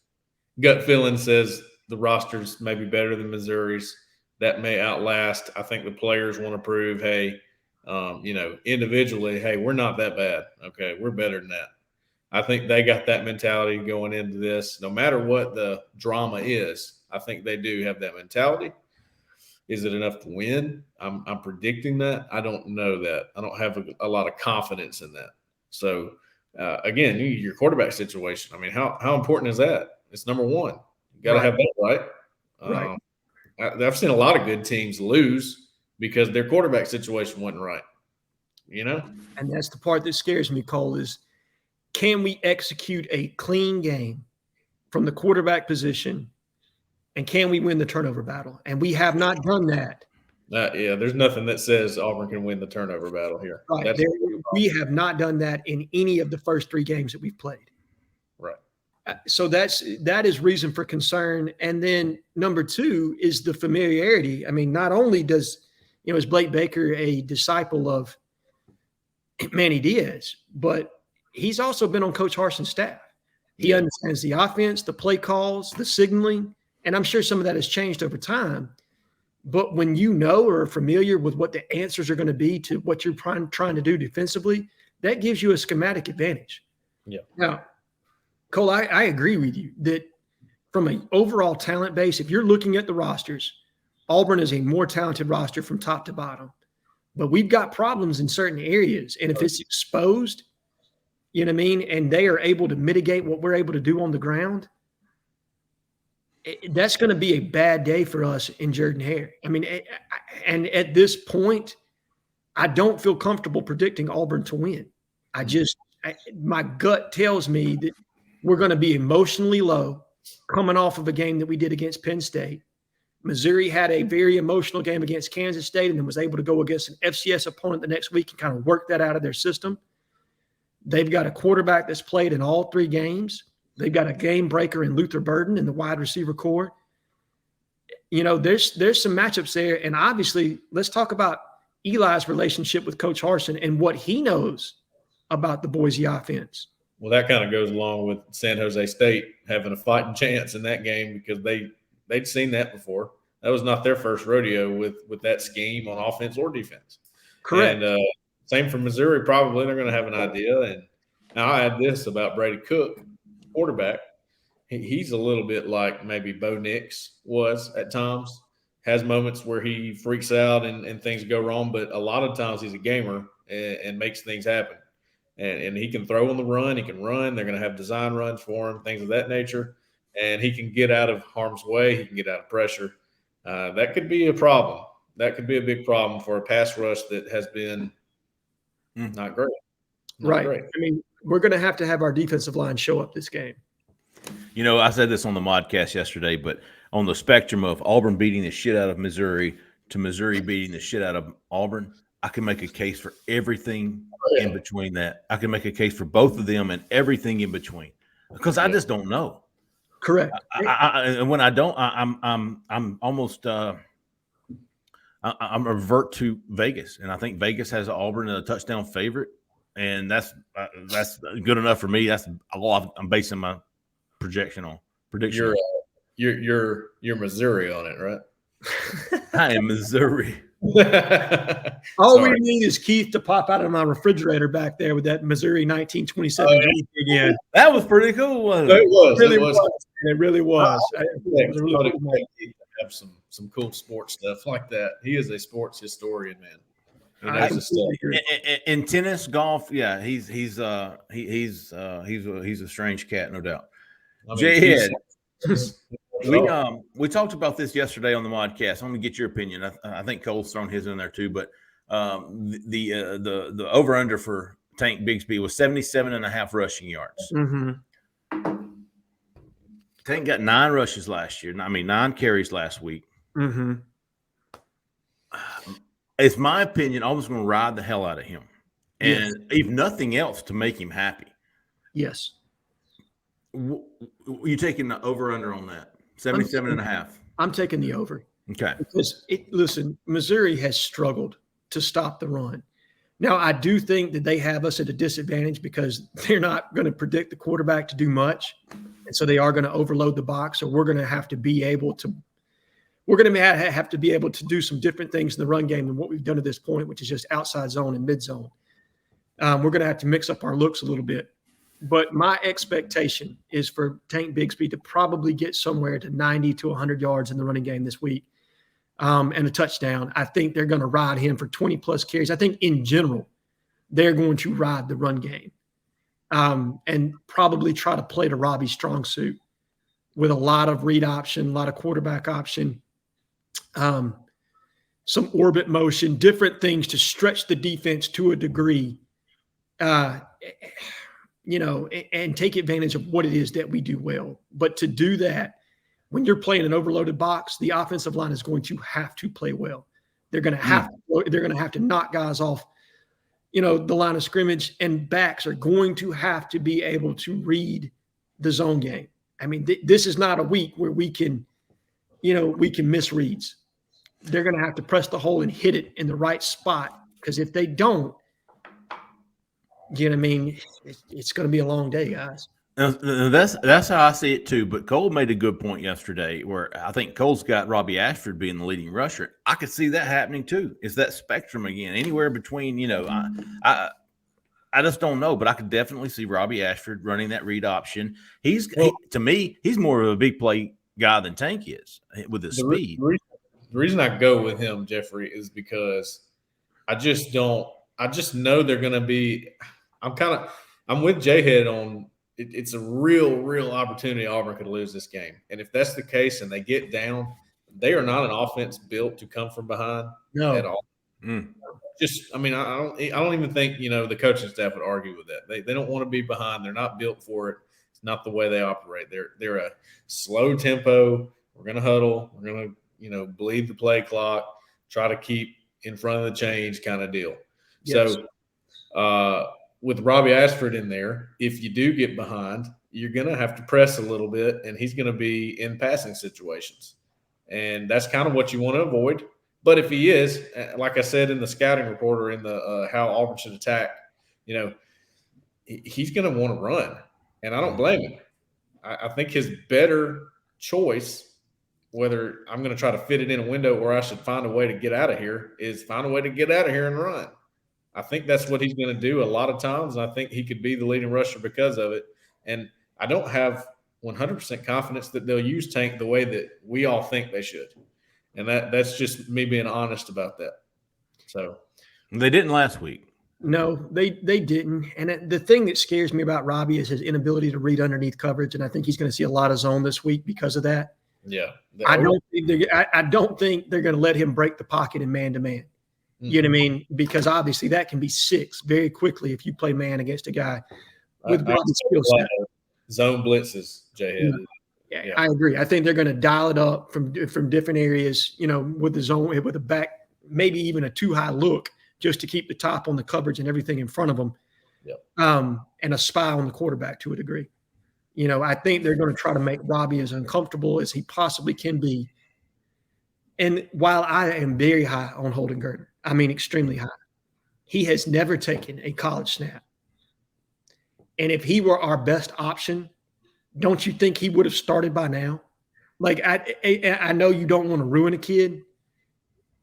gut feeling says the roster's maybe better than Missouri's. That may outlast. I think the players want to prove, hey, individually, hey, we're not that bad. Okay, we're better than that. I think they got that mentality going into this. No matter what the drama is, I think they do have that mentality. Is it enough to win? I'm predicting that. I don't know that. I don't have a lot of confidence in that. So, again, your quarterback situation. I mean, how important is that? It's number one. You got to have that right. Right. I've seen a lot of good teams lose because their quarterback situation wasn't right. And that's the part that scares me, Cole, is can we execute a clean game from the quarterback position, and can we win the turnover battle? And we have not done that. There's nothing that says Auburn can win the turnover battle here. Right. We have not done that in any of the first 3 games that we've played. Right. So that is reason for concern. And then number 2 is the familiarity. I mean, not only is Blake Baker a disciple of Manny Diaz, but he's also been on Coach Harsin's staff. He understands the offense, the play calls, the signaling, and I'm sure some of that has changed over time. But when or are familiar with what the answers are going to be to what you're trying to do defensively, that gives you a schematic advantage. Yeah. Now, Cole, I agree with you that from an overall talent base, if you're looking at the rosters, Auburn is a more talented roster from top to bottom. But we've got problems in certain areas. And if it's exposed, you know what I mean, and they are able to mitigate what we're able to do on the ground, that's going to be a bad day for us in Jordan-Hare. I mean, and at this point, I don't feel comfortable predicting Auburn to win. My gut tells me that we're going to be emotionally low coming off of a game that we did against Penn State. Missouri had a very emotional game against Kansas State and then was able to go against an FCS opponent the next week and kind of work that out of their system. They've got a quarterback that's played in all 3 games. They've got a game breaker in Luther Burden in the wide receiver core. You know, there's some matchups there. And obviously, let's talk about Eli's relationship with Coach Harsin and what he knows about the Boise offense. Well, that kind of goes along with San Jose State having a fighting chance in that game because they'd seen that before. That was not their first rodeo with that scheme on offense or defense. Correct. And same for Missouri. Probably they're going to have an idea. And now I add this about Brady Cook, quarterback. He's a little bit like maybe Bo Nix was at times. Has moments where he freaks out and things go wrong, but a lot of times he's a gamer and makes things happen. And he can throw on the run. He can run. They're going to have design runs for him, things of that nature. And he can get out of harm's way. He can get out of pressure. That could be a problem. That could be a big problem for a pass rush that has been not great. Not great. I mean, we're going to have our defensive line show up this game. You know, I said this on the modcast yesterday, but on the spectrum of Auburn beating the shit out of Missouri to Missouri beating the shit out of Auburn, I can make a case for everything in between that. I can make a case for both of them and everything in between because I just don't know. Correct. And when I don't, I'm almost I'm revert to Vegas, and I think Vegas has Auburn a touchdown favorite, and that's good enough for me. That's all I'm basing my prediction on. You're Missouri on it, right? I am Missouri. All we need is Keith to pop out of my refrigerator back there with that Missouri 1927 again. That was pretty cool, wasn't it? It was. It really was. Have some cool sports stuff like that. He is a sports historian, man. In tennis, golf, yeah, he's a strange cat, no doubt. Jhead, we talked about this yesterday on the modcast. I'm gonna get your opinion. I think Cole's thrown his in there too, but the over under for Tank Bigsby was 77.5 rushing yards. Mm-hmm. Tank got 9 rushes last year. 9 carries last week. Mm-hmm. It's my opinion. I was going to ride the hell out of him, and if nothing else, to make him happy. Yes. You taking the over under on that? 77.5. I'm taking the over. Okay. Because listen, Missouri has struggled to stop the run. Now, I do think that they have us at a disadvantage because they're not going to predict the quarterback to do much. And so they are going to overload the box. So we're going to have to be able to do some different things in the run game than what we've done to this point, which is just outside zone and mid zone. We're going to have to mix up our looks a little bit. But my expectation is for Tank Bigsby to probably get somewhere to 90 to 100 yards in the running game this week and a touchdown. I think they're going to ride him for 20-plus carries. I think in general, they're going to ride the run game and probably try to play to Robbie's strong suit with a lot of read option, a lot of quarterback option, some orbit motion, different things to stretch the defense to a degree. And take advantage of what it is that we do well. But to do that, when you're playing an overloaded box, the offensive line is going to have to play well. They're going to have to knock guys off, the line of scrimmage, and backs are going to have to be able to read the zone game. I mean, this is not a week where we can miss reads. They're going to have to press the hole and hit it in the right spot because if they don't, you know what I mean? It's going to be a long day, guys. That's how I see it too. But Cole made a good point yesterday where I think Cole's got Robbie Ashford being the leading rusher. I could see that happening too. It's that spectrum again, anywhere between, I just don't know, but I could definitely see Robbie Ashford running that read option. To me, he's more of a big play guy than Tank is with his speed. The reason I go with him, Jeffrey, is because I just know they're going to be – I'm with Jhead on it's a real opportunity Auburn could lose this game. And if that's the case and they get down, they are not an offense built to come from behind at all. I don't even think, the coaching staff would argue with that. They don't want to be behind. They're not built for it. It's not the way they operate. They're a slow tempo. We're going to huddle. We're going to, bleed the play clock, try to keep in front of the change kind of deal. Yes. So with Robbie Ashford in there, if you do get behind, you're going to have to press a little bit, and he's going to be in passing situations. And that's kind of what you want to avoid. But if he is, like I said in the scouting report or in the how Auburn should attack, he's going to want to run. And I don't blame him. I think his better choice, whether I'm going to try to fit it in a window or I should find a way to get out of here, is find a way to get out of here and run. I think that's what he's going to do a lot of times, and I think he could be the leading rusher because of it. And I don't have 100% confidence that they'll use Tank the way that we all think they should. And that's just me being honest about that. So they didn't last week. No, they didn't. And the thing that scares me about Robbie is his inability to read underneath coverage, and I think he's going to see a lot of zone this week because of that. Yeah, I don't think they're going to let him break the pocket in man-to-man. You know what I mean? Because obviously that can be 6 very quickly if you play man against a guy with Robbie's skill set. Zone blitzes, Jhead. Yeah, I agree. I think they're going to dial it up from different areas, with the zone, with a back, maybe even a too high look, just to keep the top on the coverage and everything in front of them. Yep. And a spy on the quarterback to a degree. I think they're going to try to make Robbie as uncomfortable as he possibly can be. And while I am very high on Holden Gertner, I mean extremely high, he has never taken a college snap. And if he were our best option, don't you think he would have started by now? Like, I know you don't want to ruin a kid,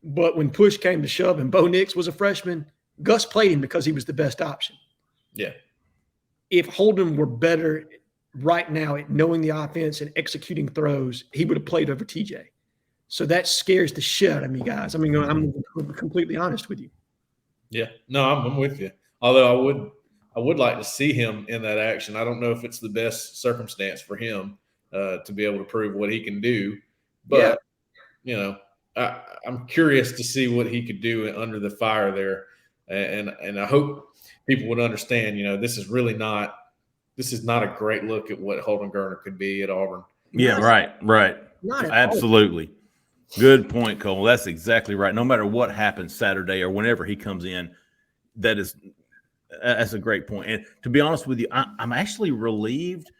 but when push came to shove and Bo Nix was a freshman, Gus played him because he was the best option. Yeah. If Holden were better right now at knowing the offense and executing throws, he would have played over TJ. So that scares the shit out of me, guys. I mean, I'm completely honest with you. Yeah. No, I'm with you. Although I would like to see him in that action. I don't know if it's the best circumstance for him to be able to prove what he can do. But, I'm curious to see what he could do under the fire there. And I hope people would understand, this is not a great look at what Holden Gertner could be at Auburn. Yeah, right. Absolutely. Good point, Cole. That's exactly right. No matter what happens Saturday or whenever he comes in, that's a great point. And to be honest with you, I'm actually relieved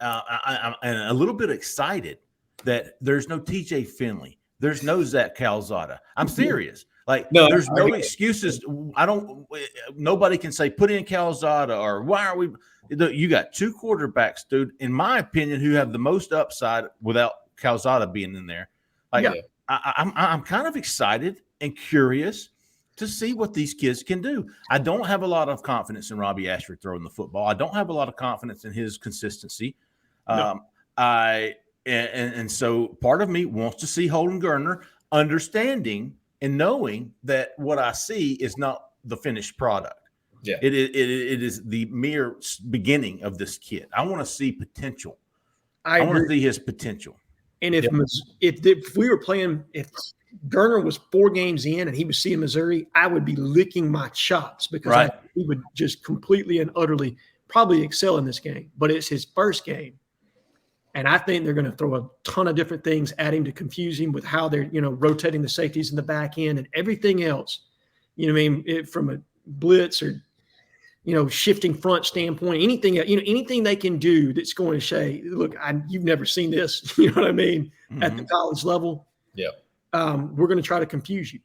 and a little bit excited that there's no TJ Finley. There's no Zach Calzada. I'm serious. There's no excuses. Nobody can say put in Calzada or why are we – you got 2 quarterbacks, dude, in my opinion, who have the most upside without Calzada being in there. I'm kind of excited and curious to see what these kids can do. I don't have a lot of confidence in Robbie Ashford throwing the football. I don't have a lot of confidence in his consistency. No. And so part of me wants to see Holden Gertner understanding and knowing that what I see is not the finished product. Yeah, it is the mere beginning of this kid. I want to see potential. I want to see his potential. And if we were playing, if Gertner was 4 games in and he was seeing Missouri, I would be licking my chops because he would just completely and utterly probably excel in this game. But it's his first game. And I think they're going to throw a ton of different things at him to confuse him with how they're, rotating the safeties in the back end and everything else. From a blitz or, shifting front standpoint, anything, anything they can do that's going to say, look, you've never seen this, you know what I mean, at the college level. Yeah. We're going to try to confuse you.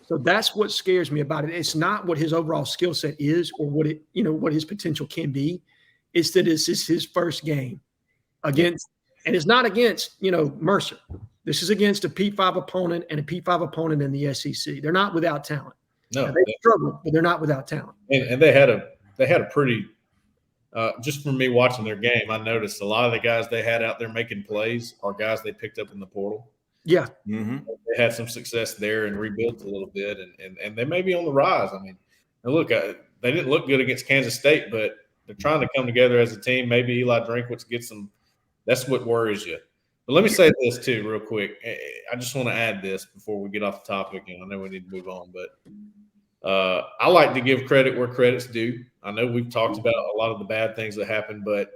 So that's what scares me about it. It's not what his overall skill set is or what his potential can be. It's that it's his first game against, and it's not against, Mercer. This is against a P5 opponent and a P5 opponent in the SEC. They're not without talent. No, they struggle, but they're not without talent. And they had a pretty just from me watching their game, I noticed a lot of the guys they had out there making plays are guys they picked up in the portal. Yeah. Mm-hmm. They had some success there and rebuilt a little bit, and they may be on the rise. I mean, look, they didn't look good against Kansas State, but They're trying to come together as a team. Maybe Eli Drinkwitz gets them. That's what worries you. But let me say this too, real quick. I just want to add this before we get off the topic, and I know we need to move on. But I like to give credit where credit's due. I know we've talked about a lot of the bad things that happened, but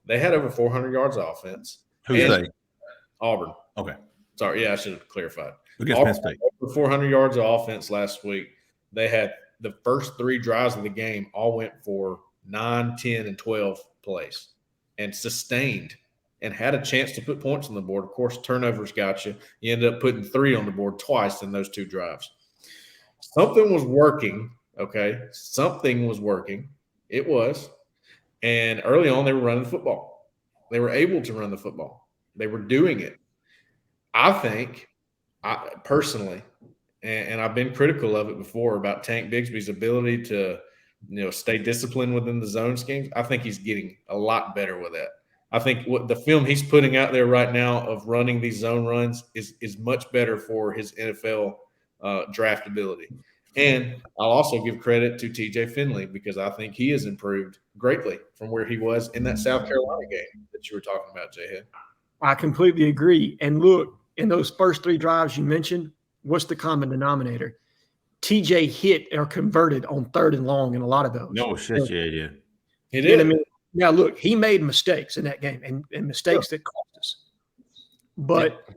they had over 400 yards of offense. Who's they? Auburn. Okay. Sorry, yeah, I should have clarified. Against Penn State. Over 400 yards of offense last week. They had the first 3 drives of the game all went for 9, 10, and 12 plays and sustained and had a chance to put points on the board. Of course, turnovers got you. You ended up putting 3 on the board twice in those 2 drives. Something was working, okay? Something was working. It was. And early on, they were running the football. They were able to run the football. They were doing it. I think, personally, and I've been critical of it before about Tank Bigsby's ability to, stay disciplined within the zone schemes. I think he's getting a lot better with that. I think what the film he's putting out there right now of running these zone runs is much better for his NFL draftability. And I'll also give credit to TJ Finley because I think he has improved greatly from where he was in that South Carolina game that you were talking about, Jhead. I completely agree. And look, in those first 3 drives you mentioned, what's the common denominator? TJ hit or converted on 3rd and long in a lot of those. No shit, yeah. He did. I mean? Now, look, he made mistakes in that game and mistakes that cost us. But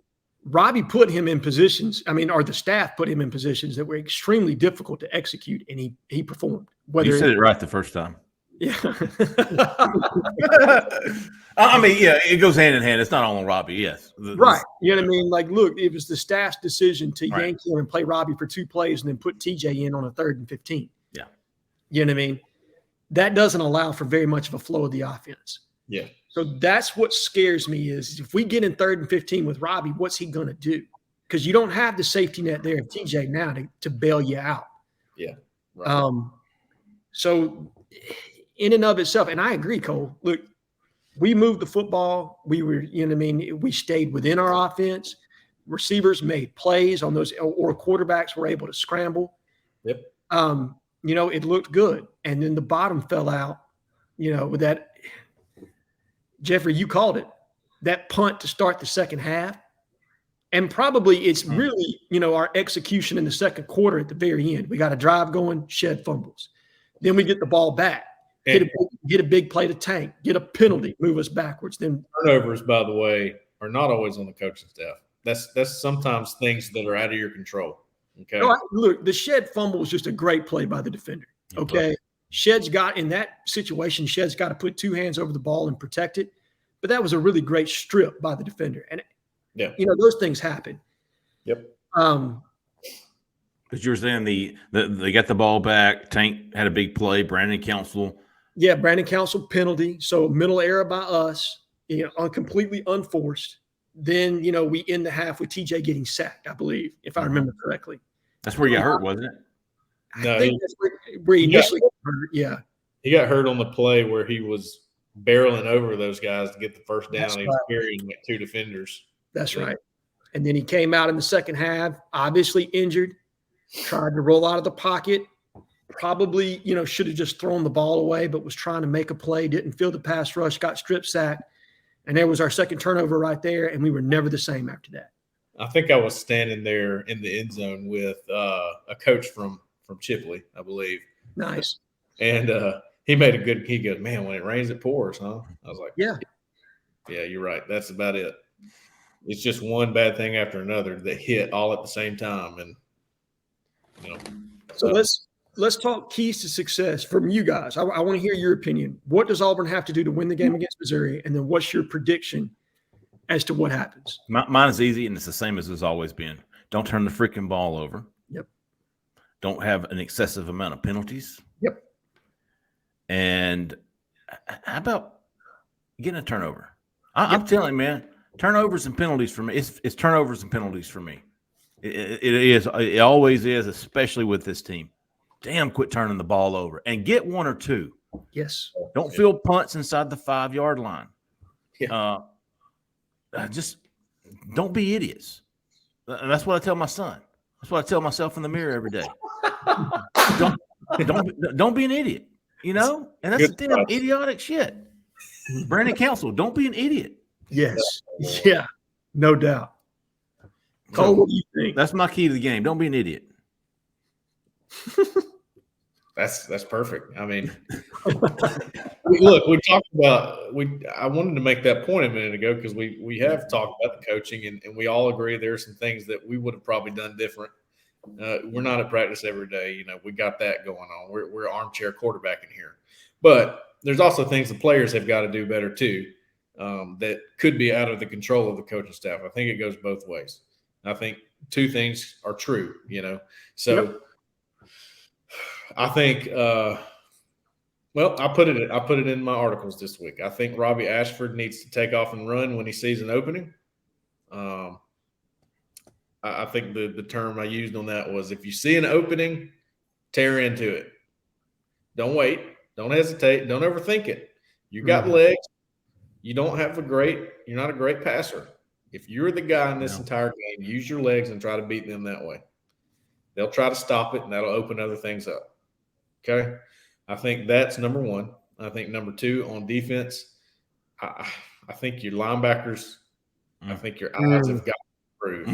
Robbie put him in positions, or the staff put him in positions that were extremely difficult to execute, and he performed. You said it right the first time. Yeah. It goes hand in hand. It's not all on Robbie, yes. Right. You know what I mean? Like, look, it was the staff's decision to yank him and play Robbie for 2 plays and then put TJ in on a 3rd and 15. Yeah. You know what I mean? That doesn't allow for very much of a flow of the offense. Yeah. So that's what scares me is if we get in 3rd and 15 with Robbie, what's he going to do? Because you don't have the safety net there of TJ now to bail you out. Yeah. Right. So in and of itself, and I agree, Cole, look, we moved the football. We were, we stayed within our offense. Receivers made plays on those, or quarterbacks were able to scramble. Yep. It looked good. And then the bottom fell out, with that. Jeffrey, you called it, that punt to start the second half. And probably it's really, our execution in the second quarter at the very end. We got a drive going, Jhead fumbles. Then we get the ball back, get a big play to Tank, get a penalty, move us backwards. Then turnovers, by the way, are not always on the coaching staff. That's sometimes things that are out of your control. Okay. No, look, the Jhead fumble was just a great play by the defender. Okay. Jhead's got in that situation, Jhead's got to put 2 hands over the ball and protect it. But that was a really great strip by the defender. And, those things happen. Yep. Because you were saying they got the ball back. Tank had a big play. Brandon Council. Yeah, Brandon Council penalty. So middle error by us, completely unforced. Then, we end the half with TJ getting sacked, I believe, if I remember correctly. That's where you got hurt, wasn't it? I think that's where he initially got hurt. Yeah. He got hurt on the play where he was barreling over those guys to get the first down. He was carrying 2 defenders. That's right. And then he came out in the second half, obviously injured, tried to roll out of the pocket, probably, should have just thrown the ball away, but was trying to make a play, didn't feel the pass rush, got strip sacked. And there was our second turnover right there, and we were never the same after that. I think I was standing there in the end zone with a coach from Chipley, I believe. Nice. And he goes, man, when it rains, it pours, huh? I was like, yeah, you're right. That's about it. It's just one bad thing after another that hit all at the same time. And, So let's talk keys to success from you guys. I want to hear your opinion. What does Auburn have to do to win the game against Missouri? And then what's your prediction as to what happens? Mine is easy, and it's the same as it's always been. Don't turn the freaking ball over. Yep. Don't have an excessive amount of penalties. Yep. And how about getting a turnover? I'm telling you, man, turnovers and penalties for me. It's turnovers and penalties for me. It always is, especially with this team. Damn, quit turning the ball over and get 1 or 2. Yes. Don't field punts inside the 5-yard line. Yeah. Just don't be idiots. And that's what I tell my son. That's what I tell myself in the mirror every day. Don't be an idiot. You know, and that's the damn idiotic shit. Brandon Council, don't be an idiot. Yes. Yeah. No doubt. Cole, So, what do you think? that's my key to the game. Don't be an idiot. That's perfect. I mean, look, we talked about I wanted to make that point a minute ago because we have talked about the coaching and we all agree there are some things that we would have probably done different. We're not at practice every day. You know, we got that going on. We're armchair quarterbacking here, but there's also things the players have got to do better too. That could be out of the control of the coaching staff. I think it goes both ways. I think two things are true. You know, so. Yep. I think, I put it in my articles this week. I think Robbie Ashford needs to take off and run when he sees an opening. I think the term I used on that was if you see an opening, tear into it. Don't wait. Don't hesitate. Don't overthink it. You got legs. You don't have you're not a great passer. If you're the guy in this entire game, use your legs and try to beat them that way. They'll try to stop it, and that'll open other things up. Okay, I think that's number one. I think number two on defense, I think your linebackers, I think your eyes have got to improve.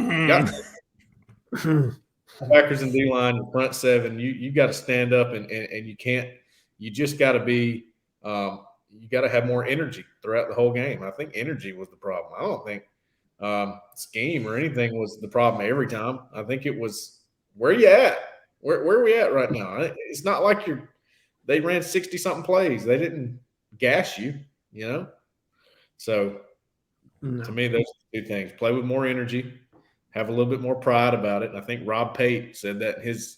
Linebackers and D-line, front seven, you got to stand up and you can't. You just got to be. You got to have more energy throughout the whole game. I think energy was the problem. I don't think scheme or anything was the problem every time. I think it was where you at. Where are we at right now? It's not like they ran 60-something plays. They didn't gash you, you know? So, to me, those are two things. Play with more energy, have a little bit more pride about it. And I think Rob Pate said that in his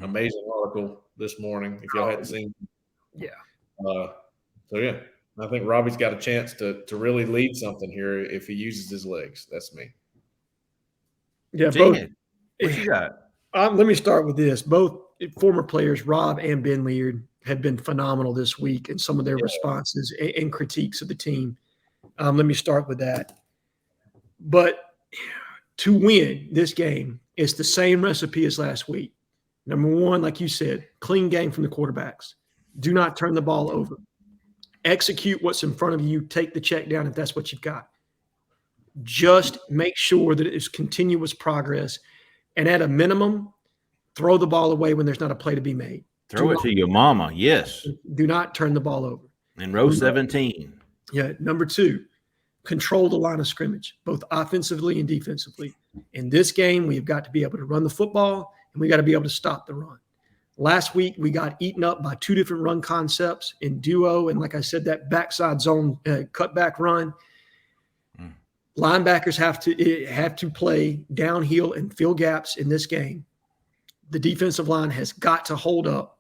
amazing article this morning, if y'all hadn't seen it. Yeah. So, I think Robbie's got a chance to really lead something here if he uses his legs. That's me. Yeah, both. What you got? Let me start with this. Both former players, Rob and Ben Leard, have been phenomenal this week in some of their responses and critiques of the team. Let me start with that. But to win this game, it's the same recipe as last week. Number one, like you said, clean game from the quarterbacks. Do not turn the ball over. Execute what's in front of you. Take the check down if that's what you've got. Just make sure that it is continuous progress. And at a minimum, throw the ball away when there's not a play to be made. Throw it to your mama, yes. Do not turn the ball over. And row 17. Yeah. Number two, control the line of scrimmage, both offensively and defensively. In this game, we've got to be able to run the football, and we got to be able to stop the run. Last week, we got eaten up by two different run concepts in duo, and like I said, that backside zone cutback run. Linebackers have to play downhill and fill gaps in this game. The defensive line has got to hold up.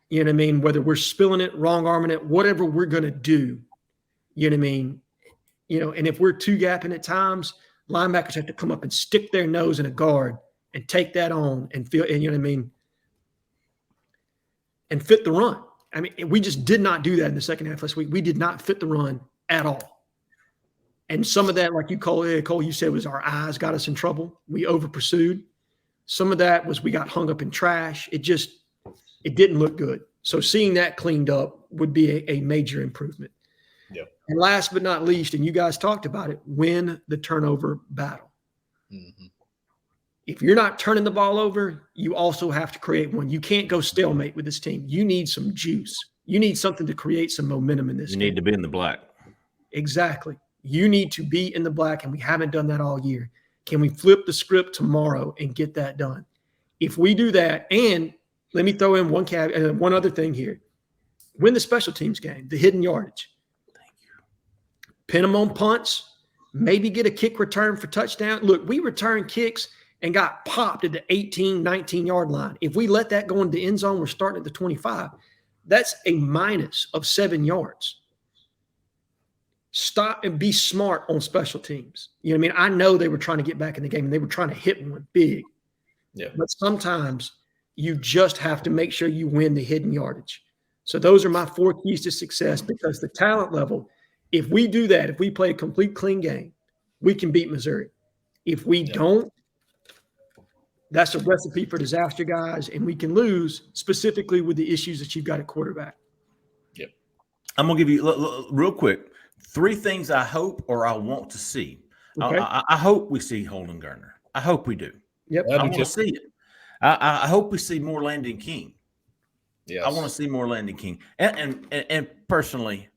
You know what I mean? Whether we're spilling it, wrong arming it, whatever we're going to do, you know what I mean? You know, and if we're two-gapping at times, linebackers have to come up and stick their nose in a guard and take that on and feel, and you know what I mean? And fit the run. I mean, we just did not do that in the second half last week. We did not fit the run at all. And some of that, like Cole, you said, was our eyes got us in trouble. We over pursued. Some of that was we got hung up in trash. It didn't look good. So seeing that cleaned up would be a major improvement. Yep. And last but not least, and you guys talked about it, win the turnover battle. Mm-hmm. If you're not turning the ball over, you also have to create one. You can't go stalemate with this team. You need some juice. You need something to create some momentum in this game. You need to be in the black. Exactly. You need to be in the black, and we haven't done that all year. Can we flip the script tomorrow and get that done? If we do that, and let me throw in one other thing here. Win the special teams game, the hidden yardage. Thank you. Pin them on punts, maybe get a kick return for touchdown. Look, we return kicks and got popped at the 18, 19-yard line. If we let that go into the end zone, we're starting at the 25. That's a minus of 7 yards. Stop and be smart on special teams. You know what I mean? I know they were trying to get back in the game and they were trying to hit one big. Yeah. But sometimes you just have to make sure you win the hidden yardage. So those are my 4 keys to success, because the talent level, if we do that, if we play a complete clean game, we can beat Missouri. If we don't, That's a recipe for disaster, guys, and we can lose specifically with the issues that you've got at quarterback. Yep. I'm going to give you real quick 3 things I hope or I want to see. Okay. I hope we see Holden Gardner. I hope we do. Yep. I want to see it. I hope we see more Landon King. Yes. I want to see more Landon King. And personally,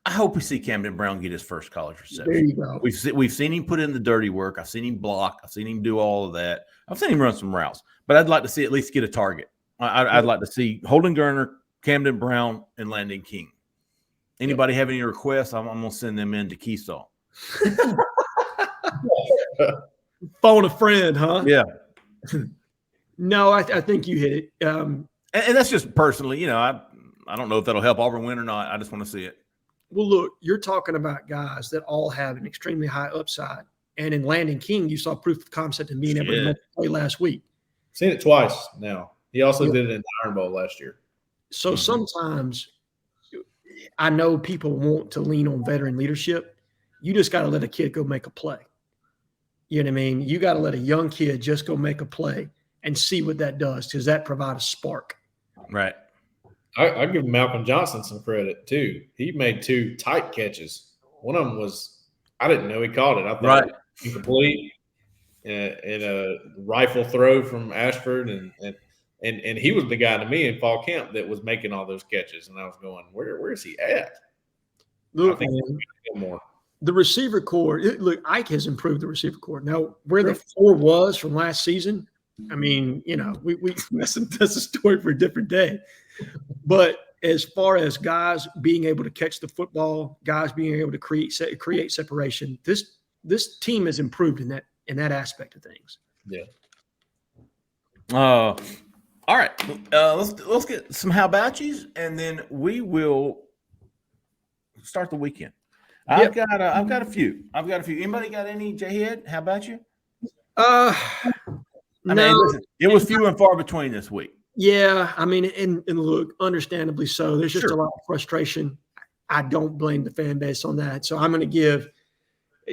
I hope we see Camden Brown get his first college reception. There you go. We've seen him put in the dirty work. I've seen him block. I've seen him do all of that. I've seen him run some routes. But I'd like to see at least get a target. I'd like to see Holden Gardner, Camden Brown, and Landon King. Anybody have any requests? I'm going to send them in to Keyshaw. Phone a friend, huh? Yeah. No, I think you hit it. And that's just personally, I don't know if that'll help Auburn win or not. I just want to see it. Well, look, you're talking about guys that all have an extremely high upside. And in Landon King, you saw proof of concept in being able to play last week. Seen it twice now. He also did it in the Iron Bowl last year. So sometimes I know people want to lean on veteran leadership. You just got to let a kid go make a play. You know what I mean? You got to let a young kid just go make a play and see what that does, because that provides a spark. Right. I give Malcolm Johnson some credit too. He made 2 tight catches. One of them was, I didn't know he caught it. I thought it was incomplete and a rifle throw from Ashford, and he was the guy to me in fall camp that was making all those catches, and I was going, where is he at? Look, I think man, more. the receiver core. Look, Ike has improved the receiver core. Now, where the 4 was from last season, I mean, we that's a story for a different day. But as far as guys being able to catch the football, guys being able to create separation, this team has improved in that aspect of things. Yeah. All right. Let's get some how about yous, and then we will start the weekend. I've got a few. Anybody got any, Jhead? How about you? I mean, listen, it was few and far between this week. Yeah, I mean, and look, understandably so. There's just a lot of frustration. I don't blame the fan base on that. So I'm going to give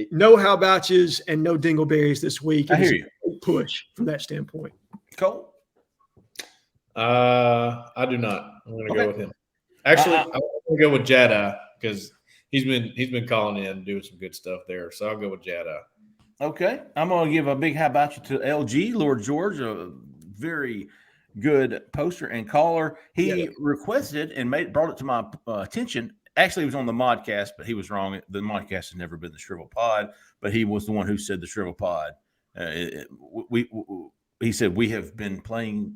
no how about yous and no dingleberries this week. I hear you. Push from that standpoint. Cole? I do not. I'm going to go with him. Actually, I'm going to go with Jhead because he's been calling in and doing some good stuff there. So I'll go with Jhead. Okay. I'm going to give a big how about you to LG, Lord George, a very good poster and caller. He requested and brought it to my attention. Actually, he was on the modcast, but he was wrong. The modcast has never been the Shrivel Pod, but he was the one who said the Shrivel Pod. He said we have been playing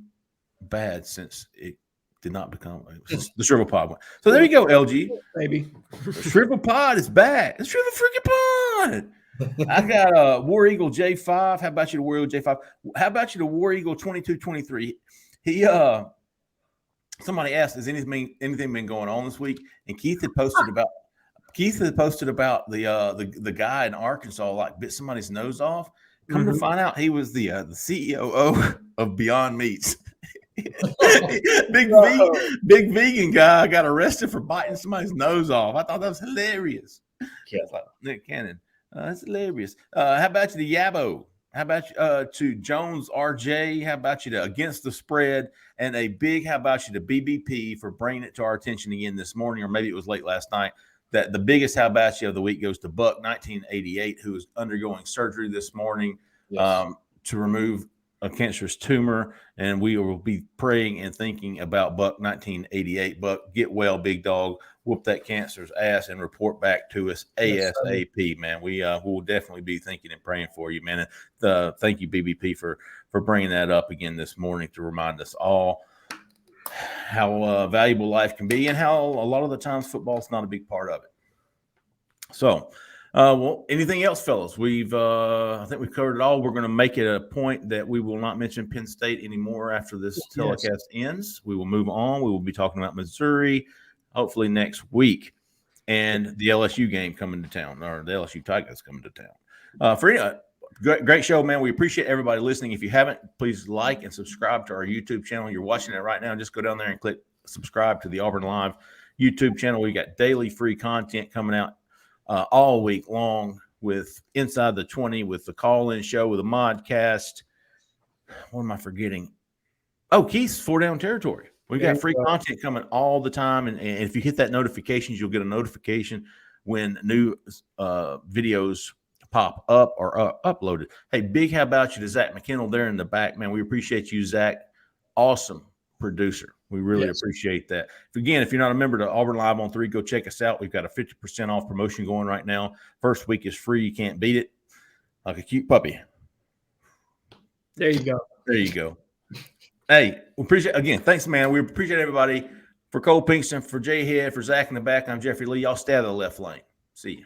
bad since it did not become the Shrivel Pod one. So there you go, LG. Baby. The Shrivel Pod is back. The Shrivel freaking Pod. I got War Eagle J5. How about you, the War Eagle J5? How about you, the War Eagle 2223? He somebody asked, has anything been going on this week? And Keith had posted about the guy in Arkansas like bit somebody's nose off. Come to find out, he was the CEO of Beyond Meats. big vegan guy got arrested for biting somebody's nose off. I thought that was hilarious. Yeah. Like Nick Cannon. That's hilarious. How about you, the Yabo? How about you to Jones RJ? How about you to Against the Spread? And a big how about you to BBP for bringing it to our attention again this morning, or maybe it was late last night. That the biggest how about you of the week goes to Buck 1988, who is undergoing surgery this morning to remove a cancerous tumor. And we will be praying and thinking about Buck 1988. Buck, get well, big dog. Whoop that cancer's ass and report back to us ASAP, man. We will definitely be thinking and praying for you, man. And thank you, BBP, for bringing that up again this morning to remind us all how valuable life can be and how a lot of the times football is not a big part of it. So, well, anything else, fellas? I think we've covered it all. We're going to make it a point that we will not mention Penn State anymore after this telecast ends. We will move on. We will be talking about Missouri hopefully next week, and the LSU game coming to town, or the LSU Tigers coming to town. For great show, man. We appreciate everybody listening. If you haven't, please like and subscribe to our YouTube channel. You're watching it right now. Just go down there and click subscribe to the Auburn Live YouTube channel. We got daily free content coming out all week long with Inside the 20, with the call-in show, with a modcast. What am I forgetting? Oh, Keith's 4 Down Territory. We've got free content coming all the time. And if you hit that notifications, you'll get a notification when new videos pop up or uploaded. Hey, big how about you to Zach McKinnell there in the back, man. We appreciate you, Zach. Awesome producer. We really appreciate that. Again, if you're not a member to Auburn Live on 3, go check us out. We've got a 50% off promotion going right now. First week is free. You can't beat it. Like a cute puppy. There you go. There you go. Hey, we appreciate, again, thanks, man. We appreciate everybody. For Cole Pinkston, for Jhead, for Zach in the back, I'm Jeffrey Lee. Y'all stay out of the left lane. See you.